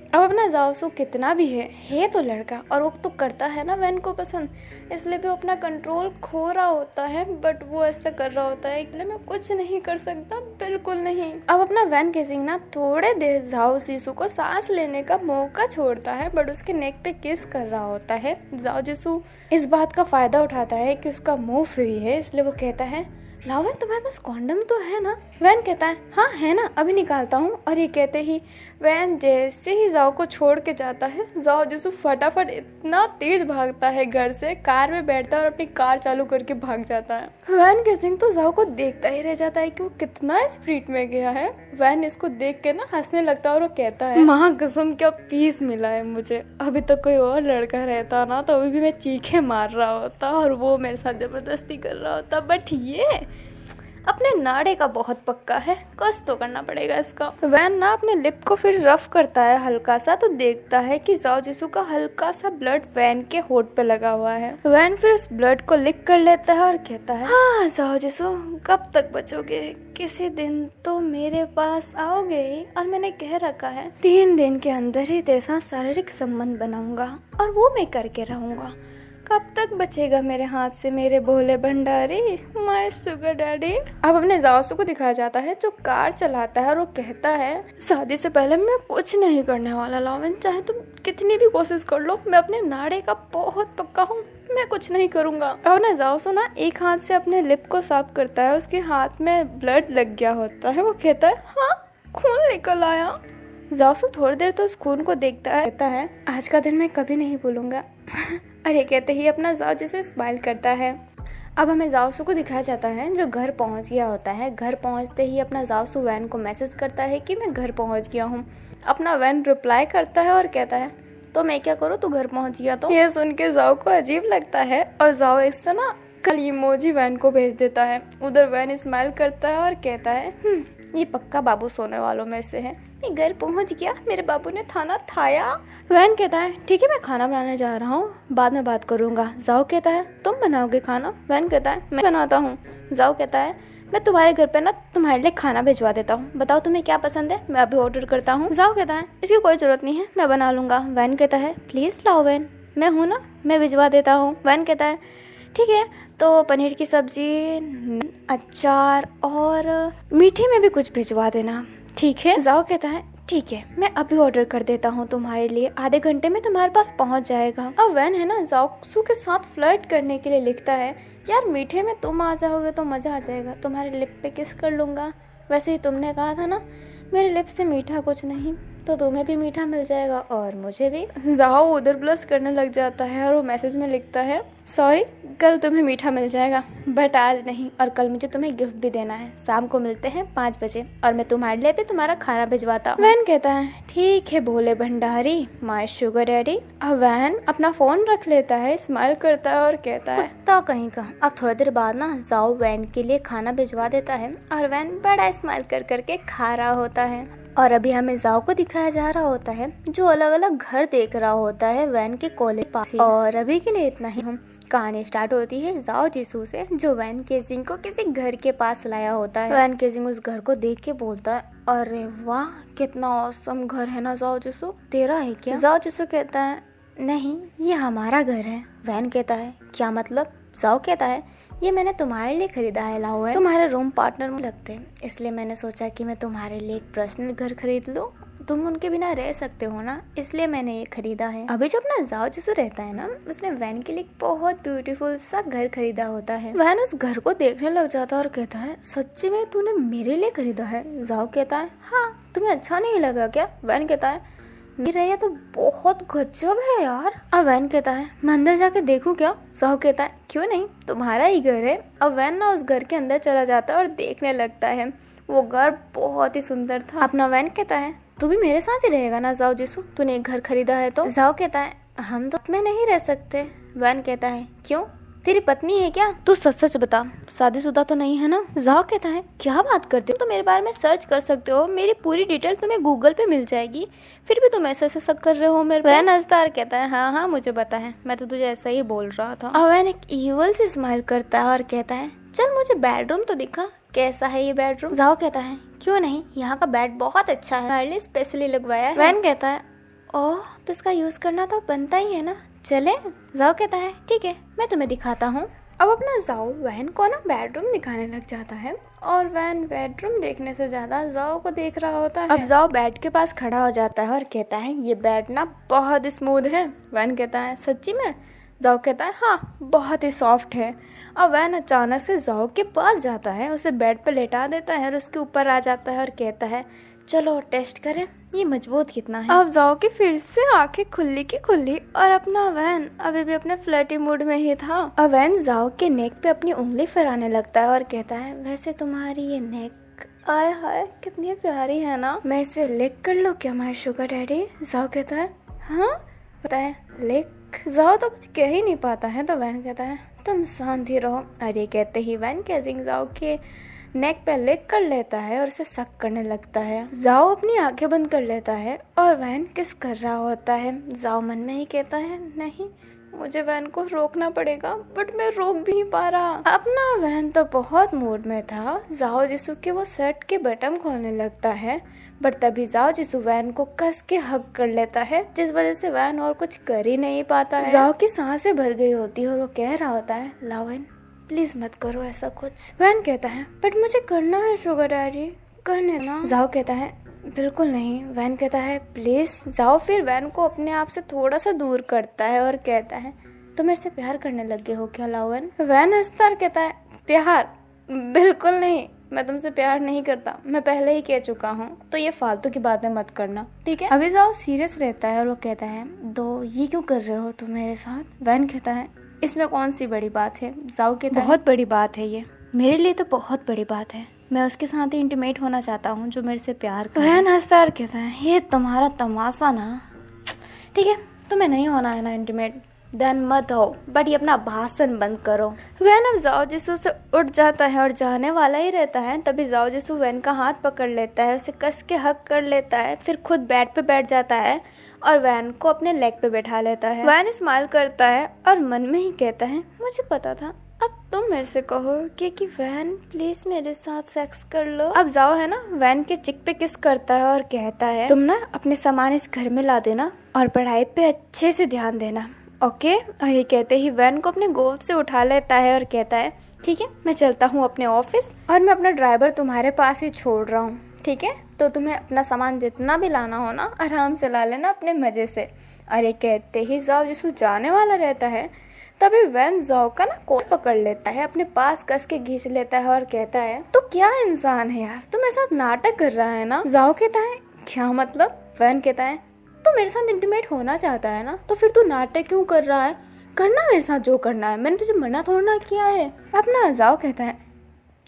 A: अब अपना जाओसू कितना भी है तो लड़का, और वो तो करता है ना वैन को पसंद, इसलिए भी अपना कंट्रोल खो रहा होता है, बट वो ऐसा कर रहा होता है कि मैं कुछ नहीं कर सकता, बिल्कुल नहीं। अब अपना वैन केसिंग ना थोड़े देर जाओ जिसू को सांस लेने का मौका छोड़ता है, बट उसके नेक पे किस कर रहा होता है। जाओ जिसू इस बात का फायदा उठाता है कि उसका मुंह फ्री है, इसलिए वो कहता है, लाओ वैन तुम्हारे पास कॉन्डम तो है ना? वैन कहता है, हाँ है ना, अभी निकालता हूँ। और ये कहते ही वैन जैसे ही जाओ को छोड़ के जाता है, जाओ जिसू फटाफट इतना तेज भागता है घर से, कार में बैठता है और अपनी कार चालू करके भाग जाता है। वैन केसिंग तो जाओ को देखता ही रह जाता है कि वो कितना स्पीड में गया है। वैन इसको देख के ना हंसने लगता है और वो कहता है, माँ कसम क्या पीस मिला है मुझे, अभी तो कोई और लड़का रहता ना तो अभी भी मैं चीखे मार रहा होता और वो मेरे साथ जबरदस्ती कर रहा होता, बट ये अपने नाड़े का बहुत पक्का है, कुछ तो करना पड़ेगा इसका। वैन ना अपने लिप को फिर रफ करता है हल्का सा, तो देखता है कि जाओ जिसू का हल्का सा ब्लड वैन के होठ पे लगा हुआ है। वैन फिर उस ब्लड को लिक कर लेता है और कहता है, हाँ जाओ जिसू, कब तक बचोगे? किसी दिन तो मेरे पास आओगे ही, और मैंने कह रखा है 3 दिन के अंदर ही तेरे साथ शारीरिक संबंध बनाऊंगा और वो मैं करके रहूंगा। कब तक बचेगा मेरे हाथ से मेरे भोले भंडारी, माय शुगर डैडी। अब अपने जाओसू को दिखाया जाता है जो कार चलाता है और वो कहता है, शादी से पहले मैं कुछ नहीं करने वाला लावन, चाहे तुम कितनी भी कोशिश कर लो, मैं अपने नाड़े का बहुत पक्का हूँ, मैं कुछ नहीं करूंगा। और ना जाओसू ना एक हाथ से अपने लिप को साफ करता है, उसके हाथ में ब्लड लग गया होता है। वो कहता है, हाँ खून निकल आया। जाओसू थोड़ी देर तो उस खून को देखता है, कहता है, आज का दिन मैं कभी नहीं भूलूंगा। और ये कहते ही अपना जाओ जिसे स्माइल करता है। अब हमें जाओसू को दिखाया जाता है जो घर पहुंच गया होता है। घर पहुंचते ही अपना जाओसू वैन को मैसेज करता है कि मैं घर पहुंच गया हूँ। अपना वैन रिप्लाई करता है और कहता है, तो मैं क्या करूँ, तू घर पहुंच गया तो? ये सुन के जाओ को अजीब लगता है और जाओ इससे ना कल इमोजी वैन को भेज देता है। उधर वैन स्माइल करता है और कहता है, ये पक्का बाबू सोने वालों में से है, मैं घर पहुंच गया, मेरे बाबू ने खाना खाया। वैन कहता है, ठीक है मैं खाना बनाने जा रहा हूँ, बाद में बात करूंगा। जाओ कहता है, तुम बनाओगे खाना? वैन कहता है, मैं बनाता हूँ। जाओ कहता है, मैं तुम्हारे घर पे ना तुम्हारे लिए खाना भिजवा देता हूँ, बताओ तुम्हें क्या पसंद है, मैं अभी ऑर्डर करता हूँ। जाओ कहता है, इसकी कोई जरूरत नहीं है, मैं बना लूंगा। वैन कहता है, प्लीज लाओ वैन, मैं हूँ ना, मैं भिजवा देता हूँ। वैन कहता है, ठीक है, तो पनीर की सब्जी, अचार और मीठे में भी कुछ भिजवा देना, ठीक है? जाओ कहता है, ठीक है मैं अभी ऑर्डर कर देता हूँ तुम्हारे लिए, आधे घंटे में तुम्हारे पास पहुँच जाएगा। अब वैन है ना जाओसू के साथ फ्लर्ट करने के लिए लिखता है, यार मीठे में तुम आ जाओगे तो मजा आ जाएगा, तुम्हारे लिप पे किस कर लूंगा, वैसे ही तुमने कहा था ना मेरे लिप से मीठा कुछ नहीं, तो तुम्हें भी मीठा मिल जाएगा और मुझे भी। जाओ उधर ब्लश करने लग जाता है और वो मैसेज में लिखता है, सॉरी कल तुम्हें मीठा मिल जाएगा बट आज नहीं, और कल मुझे तुम्हें गिफ्ट भी देना है, शाम को मिलते हैं 5 बजे और मैं तुम्हारे लिए भी तुम्हारा खाना भिजवाता हूँ। वैन कहता है, ठीक है भोले भंडारी, माय शुगर डैडी। अब वैन अपना फोन रख लेता है, स्माइल करता है और कहता है, तो कहीं का। अब थोड़ी देर बाद ना जाओ वैन के लिए खाना भिजवा देता है और वैन बड़ा स्माइल कर करके खा रहा होता है। और अभी हमें जाओ को दिखाया जा रहा होता है जो अलग अलग घर देख रहा होता है वैन के कॉलेज पास। और अभी के लिए इतना ही। कहानी स्टार्ट होती है जाओ जिसू से जो वैन केजिंग को किसी घर के पास लाया होता है। वैन केजिंग उस घर को देख के बोलता है, अरे वाह कितना औसम घर है ना जाओ जिसू, तेरा है क्या? जाओ जिसू कहता है, नहीं ये हमारा घर है। वैन कहता है, क्या मतलब? जाओ कहता है, ये मैंने तुम्हारे लिए खरीदा है, लाओ है, तुम्हारे रूम पार्टनर में लगते हैं, इसलिए मैंने सोचा कि मैं तुम्हारे लिए एक पर्सनल घर खरीद लूं, तुम उनके बिना रह सकते हो ना, इसलिए मैंने ये खरीदा है। अभी जो अपना जाओ जिसू रहता है ना, उसने वैन के लिए बहुत ब्यूटीफुल सा घर खरीदा होता है। वैन उस घर को देखने लग जाता है और कहता है, सच्ची में तूने मेरे लिए खरीदा है? जाओ कहता है, हाँ तुम्हें अच्छा नहीं लगा क्या? वैन कहता है, ये तो बहुत गजब है यार। अब वैन कहता है, मैं अंदर जाके देखूं क्या? जाओ कहता है, क्यों नहीं, तुम्हारा ही घर है। अब वैन ना उस घर के अंदर चला जाता है और देखने लगता है। वो घर बहुत ही सुंदर था। अपना वैन कहता है, तू भी मेरे साथ ही रहेगा ना जाओ जिसू, तूने एक घर खरीदा है तो? जाओ कहता है, हम तो में नहीं रह सकते। वैन कहता है, क्यों, तेरी पत्नी है क्या? तू सच सच बता, शादीशुदा तो नहीं है ना? जाओ कहता है, क्या बात करते हो, तो मेरे बारे में सर्च कर सकते हो, मेरी पूरी डिटेल तुम्हें गूगल पे मिल जाएगी, फिर भी तुम ऐसे शक कर रहे हो मेरे पे। वैन हंसता है कहता है, हाँ हाँ मुझे पता है, मैं तो तुझे ऐसा ही बोल रहा था। और वैन एक ईवल से स्माइल करता है और कहता है, चल मुझे बेडरूम तो दिखा, कैसा है ये बेडरूम? जाओ कहता है, क्यों नहीं, यहाँ का बेड बहुत अच्छा है, हमारे लिए स्पेशली लगवाया है। वैन कहता है, ओह तो इसका यूज करना तो बनता ही है ना, चले? जाओ कहता है, ठीक है मैं तुम्हें दिखाता हूँ। अब अपना जाओ वैन को ना बेडरूम दिखाने लग जाता है और वैन बेडरूम देखने से ज्यादा जाओ को देख रहा होता है। अब जाओ बेड के पास खड़ा हो जाता है और कहता है, ये बेड ना बहुत स्मूथ है। वैन कहता है, सच्ची में? जाओ कहता है, हाँ बहुत ही सॉफ्ट है। अब वैन अचानक से जाओ के पास जाता है, उसे बेड पर लेटा देता है और उसके ऊपर आ जाता है और कहता है, चलो टेस्ट करें ये मजबूत कितना है। अब जाओ कि फिर से आंखें खुली की खुली और अपना वैन अभी भी अपने फ्लर्टी मूड में ही था। अब वैन जाओ के नेक पे अपनी उंगली फहराने लगता है और कहता है, वैसे तुम्हारी ये नेक आय हाय कितनी प्यारी है ना, मैं इसे लिक कर लूं क्या माय शुगर डैडी? जाओ कहता है, हाँ पता है लिक। जाओ तो कुछ कह ही नहीं पाता है तो वैन कहता है, तुम शांत ही रहो। अरे कहते ही वैन केजिंग जाओ के नेक पे लिक कर लेता है और उसे सक करने लगता है। जाओ अपनी आंखें बंद कर लेता है और वैन किस कर रहा होता है। जाओ मन में ही कहता है नहीं, मुझे वैन को रोकना पड़ेगा, बट मैं रोक भी नहीं पा रहा। अपना वैन तो बहुत मूड में था। जाओ जिसू के वो शर्ट के बटन खोलने लगता है, बट तभी जाओ जिसू वैन को कस के हक कर लेता है, जिस वजह से वैन और कुछ कर ही नहीं पाता है। जाओ की सांसें भर गई होती है और वो कह रहा होता है, लाओ वैन प्लीज मत करो ऐसा कुछ। वैन कहता है बट मुझे करना है शुगर डैडी, करने ना। जाओ कहता है बिल्कुल नहीं। वैन कहता है प्लीज। जाओ फिर वैन को अपने आप से थोड़ा सा दूर करता है और कहता है तो मेरे से प्यार करने लगे हो क्या लावन। वैन हंसता और कहता है प्यार बिल्कुल नहीं, मैं तुमसे प्यार नहीं करता, मैं पहले ही कह चुका हूँ, तो ये फालतू की बातें मत करना, ठीक है। अभी जाओ सीरियस रहता है और वो कहता है दो ये क्यों कर रहे हो तुम मेरे साथ। वैन कहता है इसमें कौन सी बड़ी बात है। जाओ कहता है बहुत बड़ी बात है, ये मेरे लिए तो बहुत बड़ी बात है, मैं उसके साथ ही इंटीमेट होना चाहता हूँ जो मेरे से प्यार करे। वैन हंसता और कहता है ये तुम्हारा तमाशा ना, ठीक है तुम्हें नहीं होना है ना इंटीमेट, देन मत हो, बट ये अपना भाषण बंद करो। वैन अब जाओ जिसू से उठ जाता है और जाने वाला ही रहता है, तभी जाओ जिसू वैन का हाथ पकड़ लेता है, उसे कस के हक कर लेता है, फिर खुद बेड पे बैठ जाता है और वैन को अपने लेग पे बैठा लेता है। वैन स्माइल करता है और मन में ही कहता है मुझे पता था अब तुम मेरे से कहो कि वैन प्लीज मेरे साथ सेक्स कर लो। अब जाओ है ना वैन के चिक पे किस करता है और कहता है तुम ना अपने सामान इस घर में ला देना और पढ़ाई पे अच्छे से ध्यान देना, ओके। और ये कहते ही वैन को अपने गोद से उठा लेता है और कहता है ठीक है मैं चलता हूँ अपने ऑफिस और मैं अपना ड्राइवर तुम्हारे पास ही छोड़ रहा हूँ, ठीक है, तो तुम्हें अपना सामान जितना भी लाना हो ना आराम से ला लेना अपने मजे से। और ये कहते ही जाओ जिसको जाने वाला रहता है, तभी वैन जाओ का ना कोट पकड़ लेता है, अपने पास कस के खींच लेता है और कहता है तो क्या इंसान है यार, तू मेरे साथ नाटक कर रहा है ना। जाओ कहता है क्या मतलब। वैन कहता है तू मेरे साथ इंटीमेट होना चाहता है ना, तो फिर तू नाटक क्यों कर रहा है, करना मेरे साथ जो करना है, मैंने तुझे मना थोड़ा किया है। अपना जाओ कहता है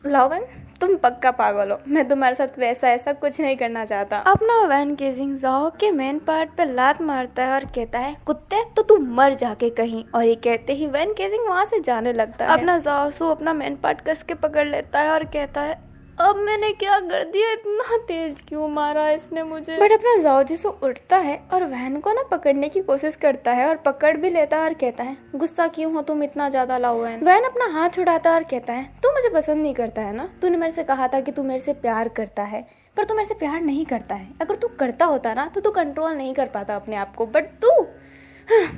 A: लावन तुम पक्का पागल हो, मैं तुम्हारे साथ वैसा ऐसा कुछ नहीं करना चाहता। अपना वैन केजिंग जाओ के मेन पार्ट पे लात मारता है और कहता है कुत्ते तो तू मर जाके कहीं। और ये कहते ही वैन केजिंग वहाँ से जाने लगता है। अपना जाओ अपना मेन पार्ट कस के पकड़ लेता है और कहता है अब मैंने क्या कर दिया, इतना तेज क्यों मारा इसने मुझे। बट अपना जाओ जिसो उठता है और वैन को ना पकड़ने की कोशिश करता है और पकड़ भी लेता है और कहता है गुस्सा क्यों हो तुम इतना ज्यादा लाओ। वैन अपना हाथ छुड़ाता है और कहता है तू मुझे पसंद नहीं करता है ना, तूने मेरे से कहा था कि तू मेरे से प्यार करता है, पर तू मेरे से प्यार नहीं करता है। अगर तू करता होता ना तो तू कंट्रोल नहीं कर पाता अपने आप को, बट तू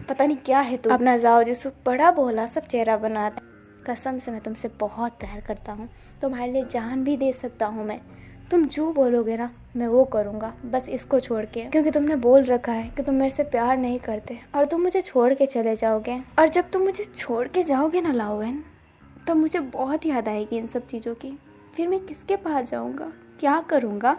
A: पता नहीं क्या है तू। अपना जाओ जिसो बड़ा भोला सब चेहरा बनाता, कसम से मैं तुमसे बहुत प्यार करता हूँ, तुम्हारे लिए जान भी दे सकता हूँ मैं, तुम जो बोलोगे ना मैं वो करूँगा, बस इसको छोड़ के, क्योंकि तुमने बोल रखा है कि तुम मेरे से प्यार नहीं करते और तुम मुझे छोड़ के चले जाओगे। और जब तुम मुझे छोड़ के जाओगे ना लाओवेन, तो मुझे बहुत याद आएगी इन सब चीज़ों की, फिर मैं किसके पास जाऊँगा, क्या करूँगा।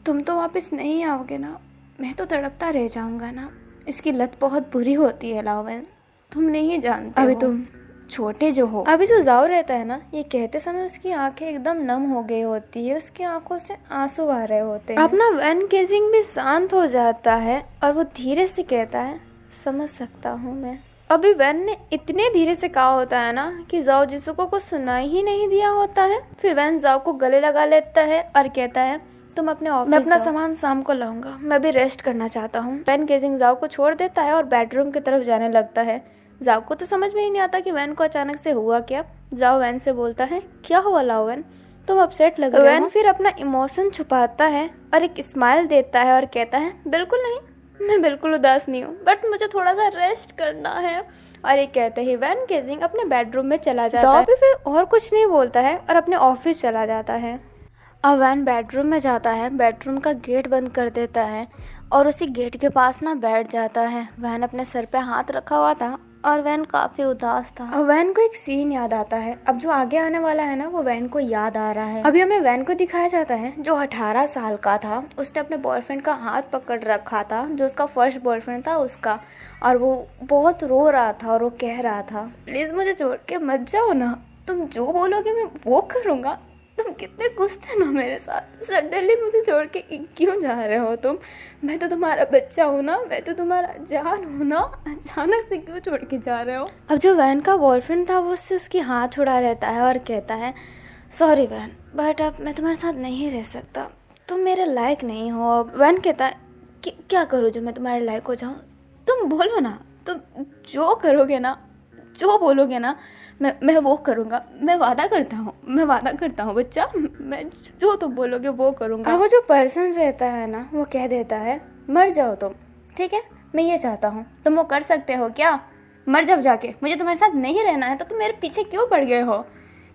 A: तुम तो वापस नहीं आओगे ना, मैं तो तड़पता रह जाऊँगा ना। इसकी लत बहुत बुरी होती है लाओवेन, तुम नहीं जानते। अभी तुम छोटे जो हो। अभी जो जाओ रहता है ना, ये कहते समय उसकी आंखें एकदम नम हो गई होती है, उसकी आंखों से आंसू आ रहे होते हैं। अपना वैन केजिंग भी शांत हो जाता है और वो धीरे से कहता है समझ सकता हूँ मैं। अभी वैन ने इतने धीरे से कहा होता है ना कि जाओ जिसू को कुछ सुनाई ही नहीं दिया होता है। फिर वैन जाओ को गले लगा लेता है और कहता है तुम अपने ऑफिस, मैं अपना सामान शाम को लाऊंगा, मैं भी रेस्ट करना चाहता हूँ। वैन केजिंग जाओ को छोड़ देता है और बेडरूम की तरफ जाने लगता है। जाओ को तो समझ में ही नहीं आता कि वैन को अचानक से हुआ क्या। जाओ वैन से बोलता है क्या हुआ लाओवेन, तुम अपसेट लग रहे हो। वैन फिर अपना इमोशन छुपाता है और एक स्माइल देता है और कहता है बिल्कुल नहीं, मैं बिल्कुल उदास नहीं हूँ, बट मुझे थोड़ा सा रेस्ट करना है। और ये कहते ही वैन केजिंग अपने बेडरूम में चला जाता है। फिर और कुछ नहीं बोलता है और अपने ऑफिस चला जाता है। अब वैन बेडरूम में जाता है, बेडरूम का गेट बंद कर देता है और उसी गेट के पास ना बैठ जाता है। वैन अपने सर पे हाथ रखा हुआ था और वैन काफी उदास था। अब वैन को एक सीन याद आता है, अब जो आगे आने वाला है ना वो वैन को याद आ रहा है। अभी हमें वैन को दिखाया जाता है जो 18 साल का था, उसने अपने बॉयफ्रेंड का हाथ पकड़ रखा था, जो उसका फर्स्ट बॉयफ्रेंड था उसका, और वो बहुत रो रहा था और वो कह रहा था प्लीज मुझे छोड़ के मत जाओ ना, तुम जो बोलोगे मैं वो करूँगा, तुम कितने खुश थे ना मेरे साथ, सडनली मुझे छोड़ के क्यों जा रहे हो तुम, मैं तो तुम्हारा बच्चा हूँ ना, मैं तो तुम्हारा जान हूँ ना, अचानक से क्यों छोड़ के जा रहे हो। अब जो वैन का बॉयफ्रेंड था वो उससे उसकी हाथ छुड़ा लेता है और कहता है सॉरी वैन, बट अब मैं तुम्हारे साथ नहीं रह सकता, तुम मेरे लायक नहीं हो। अब वैन कहता है कि क्या करूँ जो मैं तुम्हारे लायक हो जाऊँ? तुम बोलो ना, तुम जो करोगे ना, जो बोलोगे ना, मैं वो करूँगा। मैं वादा करता हूँ बच्चा, मैं जो तुम बोलोगे वो करूँगा। अब वो जो पर्सन रहता है ना, वो कह देता है मर जाओ तुम, ठीक है, मैं ये चाहता हूँ। तुम वो कर सकते हो क्या? मर जाओ जाके, मुझे तुम्हारे साथ नहीं रहना है तो तुम मेरे पीछे क्यों पड़ गए हो,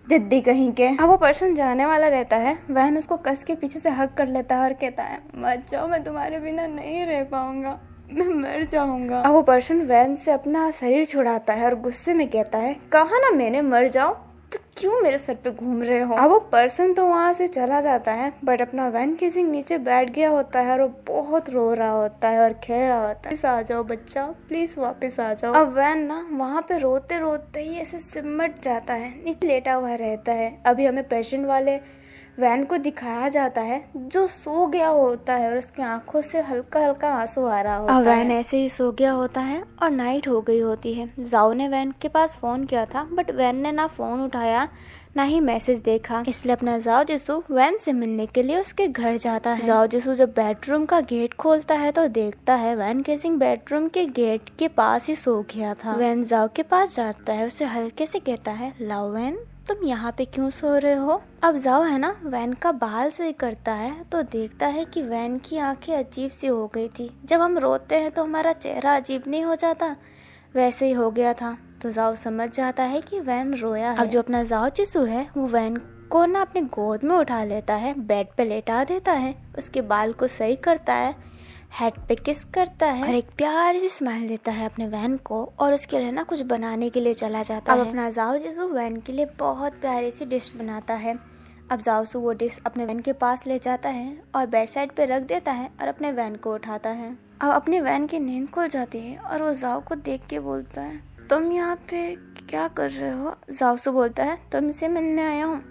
A: जिद्दी कहीं के। अब वो पर्सन जाने वाला रहता है, वैन उसको कस के पीछे से हक कर लेता है और कहता है मत जाओ, मैं तुम्हारे बिना नहीं रह पाऊंगा, मैं मर जाऊंगा। अब वो पर्सन वैन से अपना शरीर छुड़ाता है और गुस्से में कहता है कहा ना मैंने मर जाओ, तो क्यों मेरे सर पे घूम रहे हो? अब वो पर्सन तो वहाँ से चला जाता है, बट अपना वैन किसिंग नीचे बैठ गया होता है और वो बहुत रो रहा होता है और कह रहा होता है आ जाओ बच्चा, प्लीज वापस आ जाओ। अब वैन ना वहाँ पे रोते रोते ही ऐसे सिमट जाता है, नीचे लेटा हुआ रहता है। अभी हमें पेशेंट वाले वैन को दिखाया जाता है जो सो गया होता है और उसकी आंखों से हल्का हल्का आंसू आ रहा होता है। वैन ऐसे ही सो गया होता है और नाइट हो गई होती है। जाओ ने वैन के पास फोन किया था, बट वैन ने ना फोन उठाया ना ही मैसेज देखा, इसलिए अपना जाओ जिसू वैन से मिलने के लिए उसके घर जाता है। जाओ जिसू जब बेडरूम का गेट खोलता है तो देखता है वैन केसिंग बेडरूम के गेट के पास ही सो गया था। वैन जाओ के पास जाता है, उसे हल्के से कहता है लाओ वैन, तुम यहाँ पे क्यों सो रहे हो? अब जाओ है ना वैन का बाल सही करता है तो देखता है कि वैन की आंखें अजीब सी हो गई थी। जब हम रोते हैं तो हमारा चेहरा अजीब नहीं हो जाता, वैसे ही हो गया था। तो जाओ समझ जाता है कि वैन रोया है। अब जो अपना जाओ जिसू है वो वैन को ना अपने गोद में उठा लेता है, बेड पे लेटा देता है, उसके बाल को सही करता है, हेड पे किस करता है और एक प्यारी सी स्माइल देता है अपने वैन को और उसके लिए ना कुछ बनाने के लिए चला जाता है। अब अपना जाओ जिसू वैन के लिए बहुत प्यारी सी डिश बनाता है। अब जाओसू वो डिश अपने वैन के पास ले जाता है और बेड साइड पे रख देता है और अपने वैन को उठाता है। अब अपने वैन की नींद खुल जाती है और वो जाओ को देख के बोलता है तुम यहाँ पे क्या कर रहे हो? जाओसू बोलता है तुमसे मिलने आया हूँ,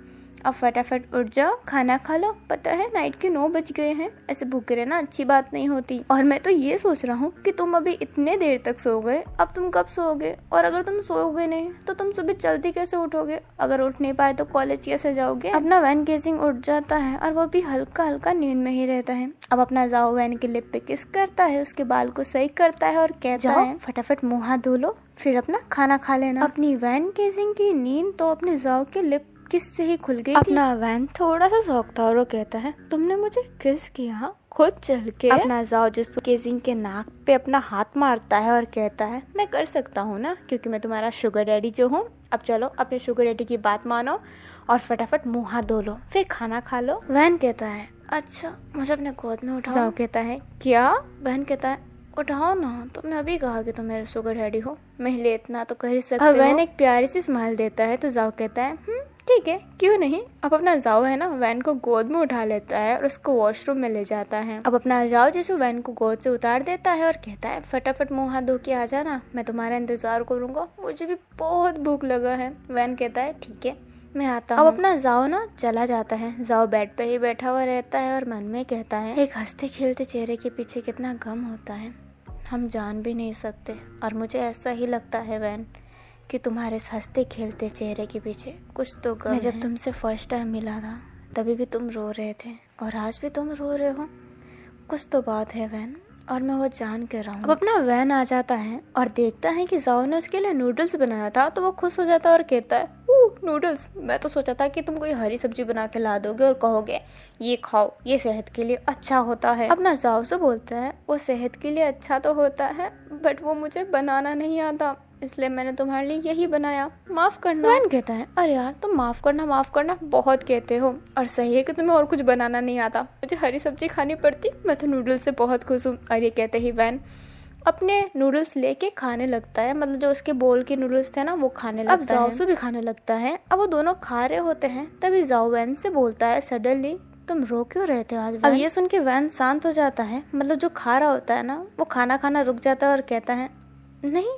A: अब फटाफट उठ जाओ, खाना खा लो, पता है नाइट के 9 बज गए हैं, ऐसे भूखे रहना अच्छी बात नहीं होती। और मैं तो ये सोच रहा हूँ कि तुम अभी इतने देर तक सो गए, अब तुम कब सोओगे? और अगर तुम सोओगे नहीं तो तुम सुबह जल्दी कैसे उठोगे? अगर उठ नहीं पाए तो कॉलेज कैसे जाओगे? अपना वैन केसिंग उठ जाता है और वो भी हल्का हल्का नींद में ही रहता है। अब अपना जाओ वैन के लिप पे किस करता है, उसके बाल को सही करता है और कहता है फटाफट मुँह हाथ धो लो, फिर अपना खाना खा लेना। अपनी वैन केसिंग की नींद तो अपने जाओ के लिप किस से ही खुल गई थी। अपना वैन थोड़ा सा शौक था और वो कहता है तुमने मुझे किस किया खुद चल के? अपना जाओ जिसको केसिंग के नाक पे अपना हाथ मारता है और कहता है मैं कर सकता हूँ ना, क्योंकि मैं तुम्हारा शुगर डैडी जो हूँ। अब चलो अपने शुगर डैडी की बात मानो और फटाफट मुँह हाथ धो लो, फिर खाना खा लो। वैन कहता है अच्छा मुझे अपने गोद में उठाओ। जाओ कहता है क्या? वैन कहता है उठाओ ना, तुमने अभी कहा कि तुम मेरे शुगर डैडी हो, मेरे लिए इतना तो कर ही सकते हो। वैन एक प्यारी सी स्माइल देता है तो जाओ कहता है ठीक है क्यों नहीं। अब अपना जाओ है ना वैन को गोद में उठा लेता है और उसको वॉशरूम में ले जाता है। अब अपना जाओ जिसको वैन को गोद से उतार देता है और कहता है फटाफट मुंह हाथ धो के आ जाना, मैं तुम्हारा इंतजार करूंगा, मुझे भी बहुत भूख लगा है। वैन कहता है ठीक है मैं आता हूँ। अब अपना जाओ ना चला जाता है। जाओ बेड पे ही बैठा हुआ रहता है और मन में कहता है एक हंसते खेलते चेहरे के पीछे कितना गम होता है, हम जान भी नहीं सकते। और मुझे ऐसा ही लगता है वैन कि तुम्हारे हंसते खेलते चेहरे के पीछे कुछ तो गम है। मैं जब तुमसे फर्स्ट टाइम मिला था तभी भी तुम रो रहे थे और आज भी तुम रो रहे हो, कुछ तो बात है वैन और मैं वो जान कर रहा हूँ। अब अपना वैन आ जाता है और देखता है कि जाओ ने उसके लिए नूडल्स बनाया था तो वो खुश हो जाता है और कहता है नूडल्स, मैं तो सोचा था कि तुम कोई हरी सब्जी बना के ला दोगे और कहोगे ये खाओ, ये सेहत के लिए अच्छा होता है। अपना जाओ से बोलता है वो सेहत के लिए अच्छा तो होता है बट वो मुझे बनाना नहीं आता, इसलिए मैंने तुम्हारे लिए यही बनाया, माफ करना। वैन कहता है अरे यार तुम माफ करना बहुत कहते हो और सही है कि तुम्हें और कुछ बनाना नहीं आता, मुझे हरी सब्जी खानी पड़ती, मैं तो नूडल्स से बहुत खुश हूँ। और ये कहते ही वैन अपने नूडल्स लेके खाने लगता है, मतलब जो उसके बोल के नूडल्स थे ना वो खाने लगता है। अब जाओसू भी खाने लगता है। अब वो दोनों खा रहे होते हैं तभी जाओ वैन से बोलता है सडनली तुम रो क्यों रहे थे आज? अब ये सुन के वैन शांत हो जाता है, मतलब जो खा रहा होता है ना वो खाना खाना रुक जाता है और कहता है नहीं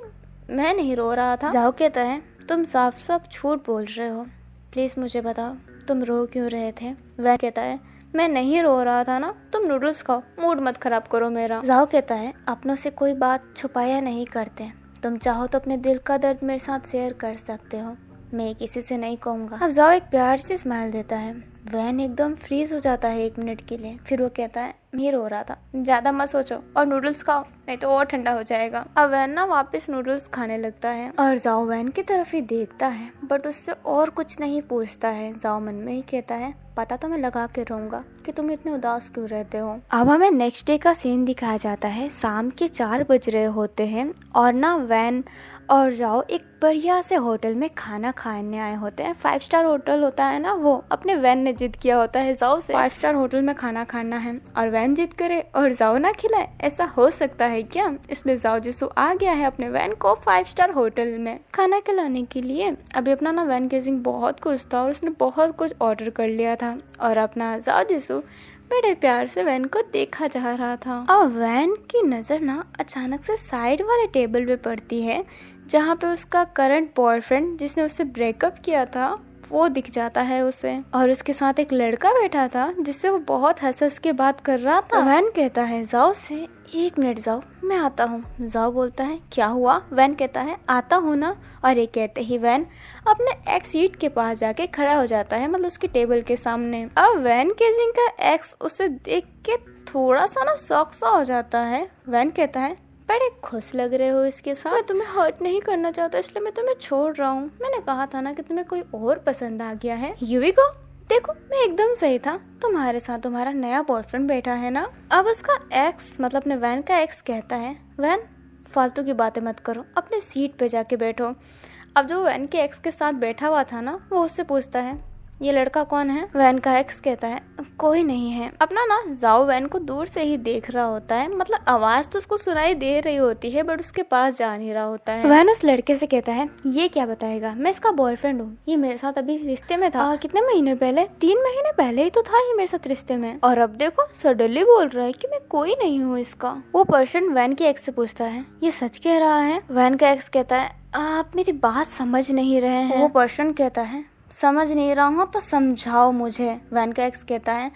A: मैं नहीं रो रहा था। जाओ कहता है तुम साफ साफ झूठ बोल रहे हो, प्लीज मुझे बताओ तुम रो क्यों रहे थे? वह कहता है मैं नहीं रो रहा था ना, तुम नूडल्स खाओ, मूड मत खराब करो मेरा। जाओ कहता है अपनों से कोई बात छुपाया नहीं करते, तुम चाहो तो अपने दिल का दर्द मेरे साथ शेयर कर सकते हो, मैं किसी से नहीं कहूँगा। अब जाओ एक प्यार से स्माइल देता है। वैन एकदम फ्रीज हो जाता है 1 मिनट के लिए। फिर वो कहता है मैं रो रहा था, ज्यादा मत सोचो और नूडल्स खाओ नहीं तो और ठंडा हो जाएगा। अब वैन ना वापस नूडल्स खाने लगता है और जाओ वैन की तरफ ही देखता है बट उससे और कुछ नहीं पूछता है। जाओ मन में ही कहता है पता तो मैं लगा के रहूंगा कि तुम इतने उदास क्यों रहते हो। अब हमें नेक्स्ट डे का सीन दिखाया जाता है। शाम के 4 बज रहे होते हैं और ना वैन और जाओ एक बढ़िया से होटल में खाना खाने आए होते हैं। 5 स्टार होटल होता है ना, वो अपने वैन ने जिद किया होता है जाओ से 5 स्टार होटल में खाना खाना है और वैन जिद करे और जाओ ना खिलाए। ऐसा हो सकता है क्या? इसलिए जाओ जिसु आ गया है अपने वैन को 5 स्टार होटल में खाना खिलाने के लिए। अभी अपना ना वैन केजिंग बहुत खुश था और उसने बहुत कुछ ऑर्डर कर लिया था और अपना जाओ जिसु बड़े प्यार से वैन को देखा जा रहा था। और वैन की नजर ना अचानक से साइड वाले टेबल पे पड़ती है जहाँ पे उसका करंट बॉयफ्रेंड जिसने उससे ब्रेकअप किया था वो दिख जाता है उसे। और उसके साथ एक लड़का बैठा था जिससे वो बहुत हंस हंस के बात कर रहा था। वैन कहता है जाओ से 1 मिनट जाओ मैं आता हूँ। जाओ बोलता है क्या हुआ? वैन कहता है आता हूँ ना। और ये कहते ही वैन अपने एक्स सीट के पास जाके खड़ा हो जाता है, मतलब उसकी टेबल के सामने। अब वैन केजिंग का एक्स उसे देख के थोड़ा सा ना शॉक सा हो जाता है। वैन कहता है बड़े खुश लग रहे हो इसके साथ, मैं तुम्हें हर्ट नहीं करना चाहता इसलिए मैं तुम्हें छोड़ रहा हूँ। मैंने कहा था ना कि तुम्हें कोई और पसंद आ गया है। युविको देखो मैं एकदम सही था, तुम्हारे साथ तुम्हारा नया बॉयफ्रेंड बैठा है ना। अब उसका एक्स मतलब अपने वैन का एक्स कहता है वैन फालतू की बातें मत करो, अपने सीट पे जाके बैठो। अब जो वैन के एक्स के साथ बैठा हुआ था ना वो उससे पूछता है ये लड़का कौन है? वैन का एक्स कहता है कोई नहीं है। अपना ना जाओ वैन को दूर से ही देख रहा होता है, मतलब आवाज तो उसको सुनाई दे रही होती है बट उसके पास जा नहीं रहा होता है। वैन उस लड़के से कहता है ये क्या बताएगा, मैं इसका बॉयफ्रेंड हूँ, ये मेरे साथ अभी रिश्ते में था। कितने महीने पहले? 3 महीने पहले ही तो था ये मेरे साथ रिश्ते में, और अब देखो सडनली बोल रहा है कि मैं कोई नहीं हूँ इसका। वो पर्सन वैन के एक्स से पूछता है ये सच कह रहा है? वैन का एक्स कहता है आप मेरी बात समझ नहीं रहे हैं। वो पर्सन कहता है समझ नहीं रहा हूँ तो समझाओ मुझे। वैन का एक्स कहता है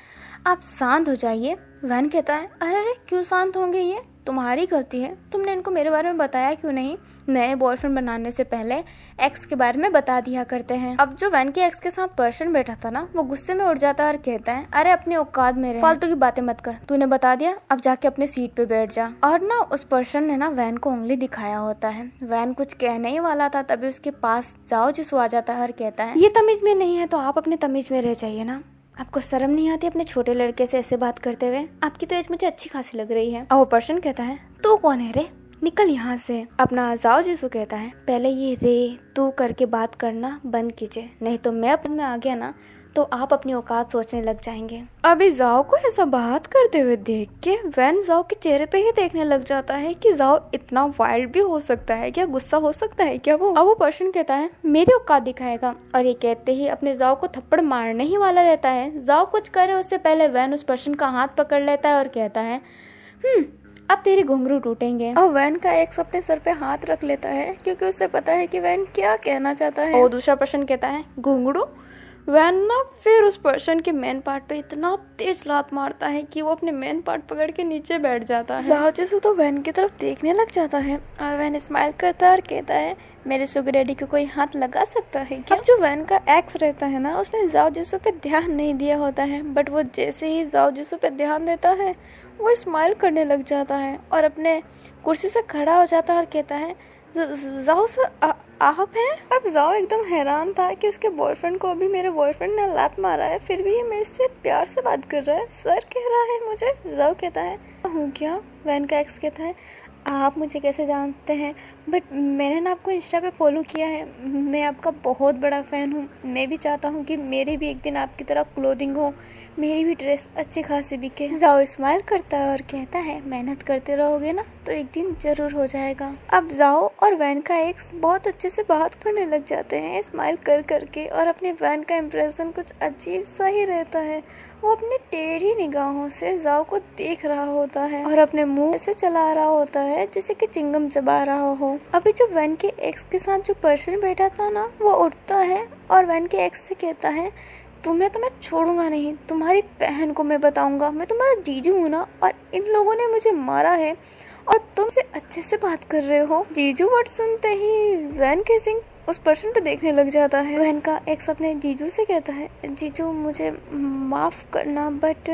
A: आप शांत हो जाइए। वैन कहता है अरे क्यों शांत होंगे, ये तुम्हारी गलती है, तुमने इनको मेरे बारे में बताया क्यों नहीं? नए बॉयफ्रेंड बनाने से पहले एक्स के बारे में बता दिया करते हैं। अब जो वैन के एक्स के साथ पर्सन बैठा था ना वो गुस्से में उड़ जाता है और कहता है अरे अपनी औकात में रह, फालतू की बातें मत कर, तूने बता दिया अब जाके अपने सीट पे बैठ जा। और ना उस पर्सन ने ना वैन को उंगली दिखाया होता है। वैन कुछ कहने ही वाला था तभी उसके पास जाओ जिसु आ जाता है और कहता है ये तमीज में नहीं है तो आप अपने तमीज में रह जाइए ना, आपको शर्म नहीं आती अपने छोटे लड़के से ऐसे बात करते हुए? आपकी तो एज मुझे अच्छी खासी लग रही है। और वो पर्सन कहता है तू कौन है रे, निकल यहाँ से। अपना जाओ जिसु कहता है पहले ये रे तू करके बात करना बंद कीजिए, नहीं तो मैं अपने में आ गया ना तो आप अपनी औकात सोचने लग जाएंगे। अभी जाओ को ऐसा बात करते हुए देख के वैन जाओ के चेहरे पे ही देखने लग जाता है कि जाओ इतना वाइल्ड भी हो सकता है क्या, गुस्सा हो सकता है क्या वो। अब वो पर्सन कहता है मेरी औकात दिखाएगा, और ये कहते ही अपने जाओ को थप्पड़ मारने ही वाला रहता है। जाओ कुछ करे उससे पहले वैन उस पर्सन का हाथ पकड़ लेता है और कहता है अब तेरे घुंघरू टूटेंगे। और वैन का एक्स अपने सर पे हाथ रख लेता है क्योंकि उसे पता है कि वैन क्या कहना चाहता है। और दूसरा पर्सन कहता है घुंघरू। वैन ना फिर उस पर्सन के मेन पार्ट पे इतना तेज लात मारता है कि वो अपने मेन पार्ट पकड़ के नीचे बैठ जाता है। जाओ जिसु तो वैन की तरफ देखने लग जाता है और वैन स्माइल करता है और कहता है मेरे शुगर डैडी को कोई हाथ लगा सकता है क्या? अब जो वैन का एक्स रहता है ना उसने जाओ जिसु पे ध्यान नहीं दिया होता है बट वो जैसे ही जाओ जिसु पे ध्यान देता है वो स्माइल करने लग जाता है और अपने कुर्सी से खड़ा हो जाता है और कहता है जाओ सर आप हैं? अब जाओ एकदम हैरान था कि उसके बॉयफ्रेंड को अभी मेरे बॉयफ्रेंड ने लात मारा है फिर भी ये मेरे से प्यार से बात कर रहा है, सर कह रहा है मुझे। जाओ कहता है हूँ क्या? वैन का एक्स कहता है आप मुझे कैसे जानते हैं, बट मैंने ना आपको इंस्टा पे फॉलो किया है, मैं आपका बहुत बड़ा फ़ैन हूँ, मैं भी चाहता हूँ कि मेरी भी एक दिन आपकी तरह क्लोथिंग हो, मेरी भी ड्रेस अच्छी खासी बिके। जाओ स्माइल करता है और कहता है मेहनत करते रहोगे ना तो एक दिन जरूर हो जाएगा। अब जाओ और वैन का एक्स बहुत अच्छे से बात करने लग जाते हैं स्माइल कर करके और अपने वैन का इम्प्रेशन कुछ अजीब सा ही रहता है। वो अपने टेढ़ी निगाहों से जाओ को देख रहा होता है और अपने मुंह से चला रहा होता है जैसे कि चिंगम चबा रहा हो। अभी जो वैन के एक्स के साथ जो पर्सन बैठा था ना वो उठता है और वैन के एक्स से कहता है तुम्हें तो मैं छोड़ूंगा नहीं, तुम्हारी बहन को मैं बताऊंगा, मैं तुम्हारा जीजू हूँ ना और इन लोगों ने मुझे मारा है और तुमसे अच्छे से बात कर रहे हो। जीजू वर्ड सुनते ही वैन के सिंह उस पर्सन पे देखने लग जाता है। वैन का एक्स अपने जीजू से कहता है, जीजू मुझे माफ़ करना, बट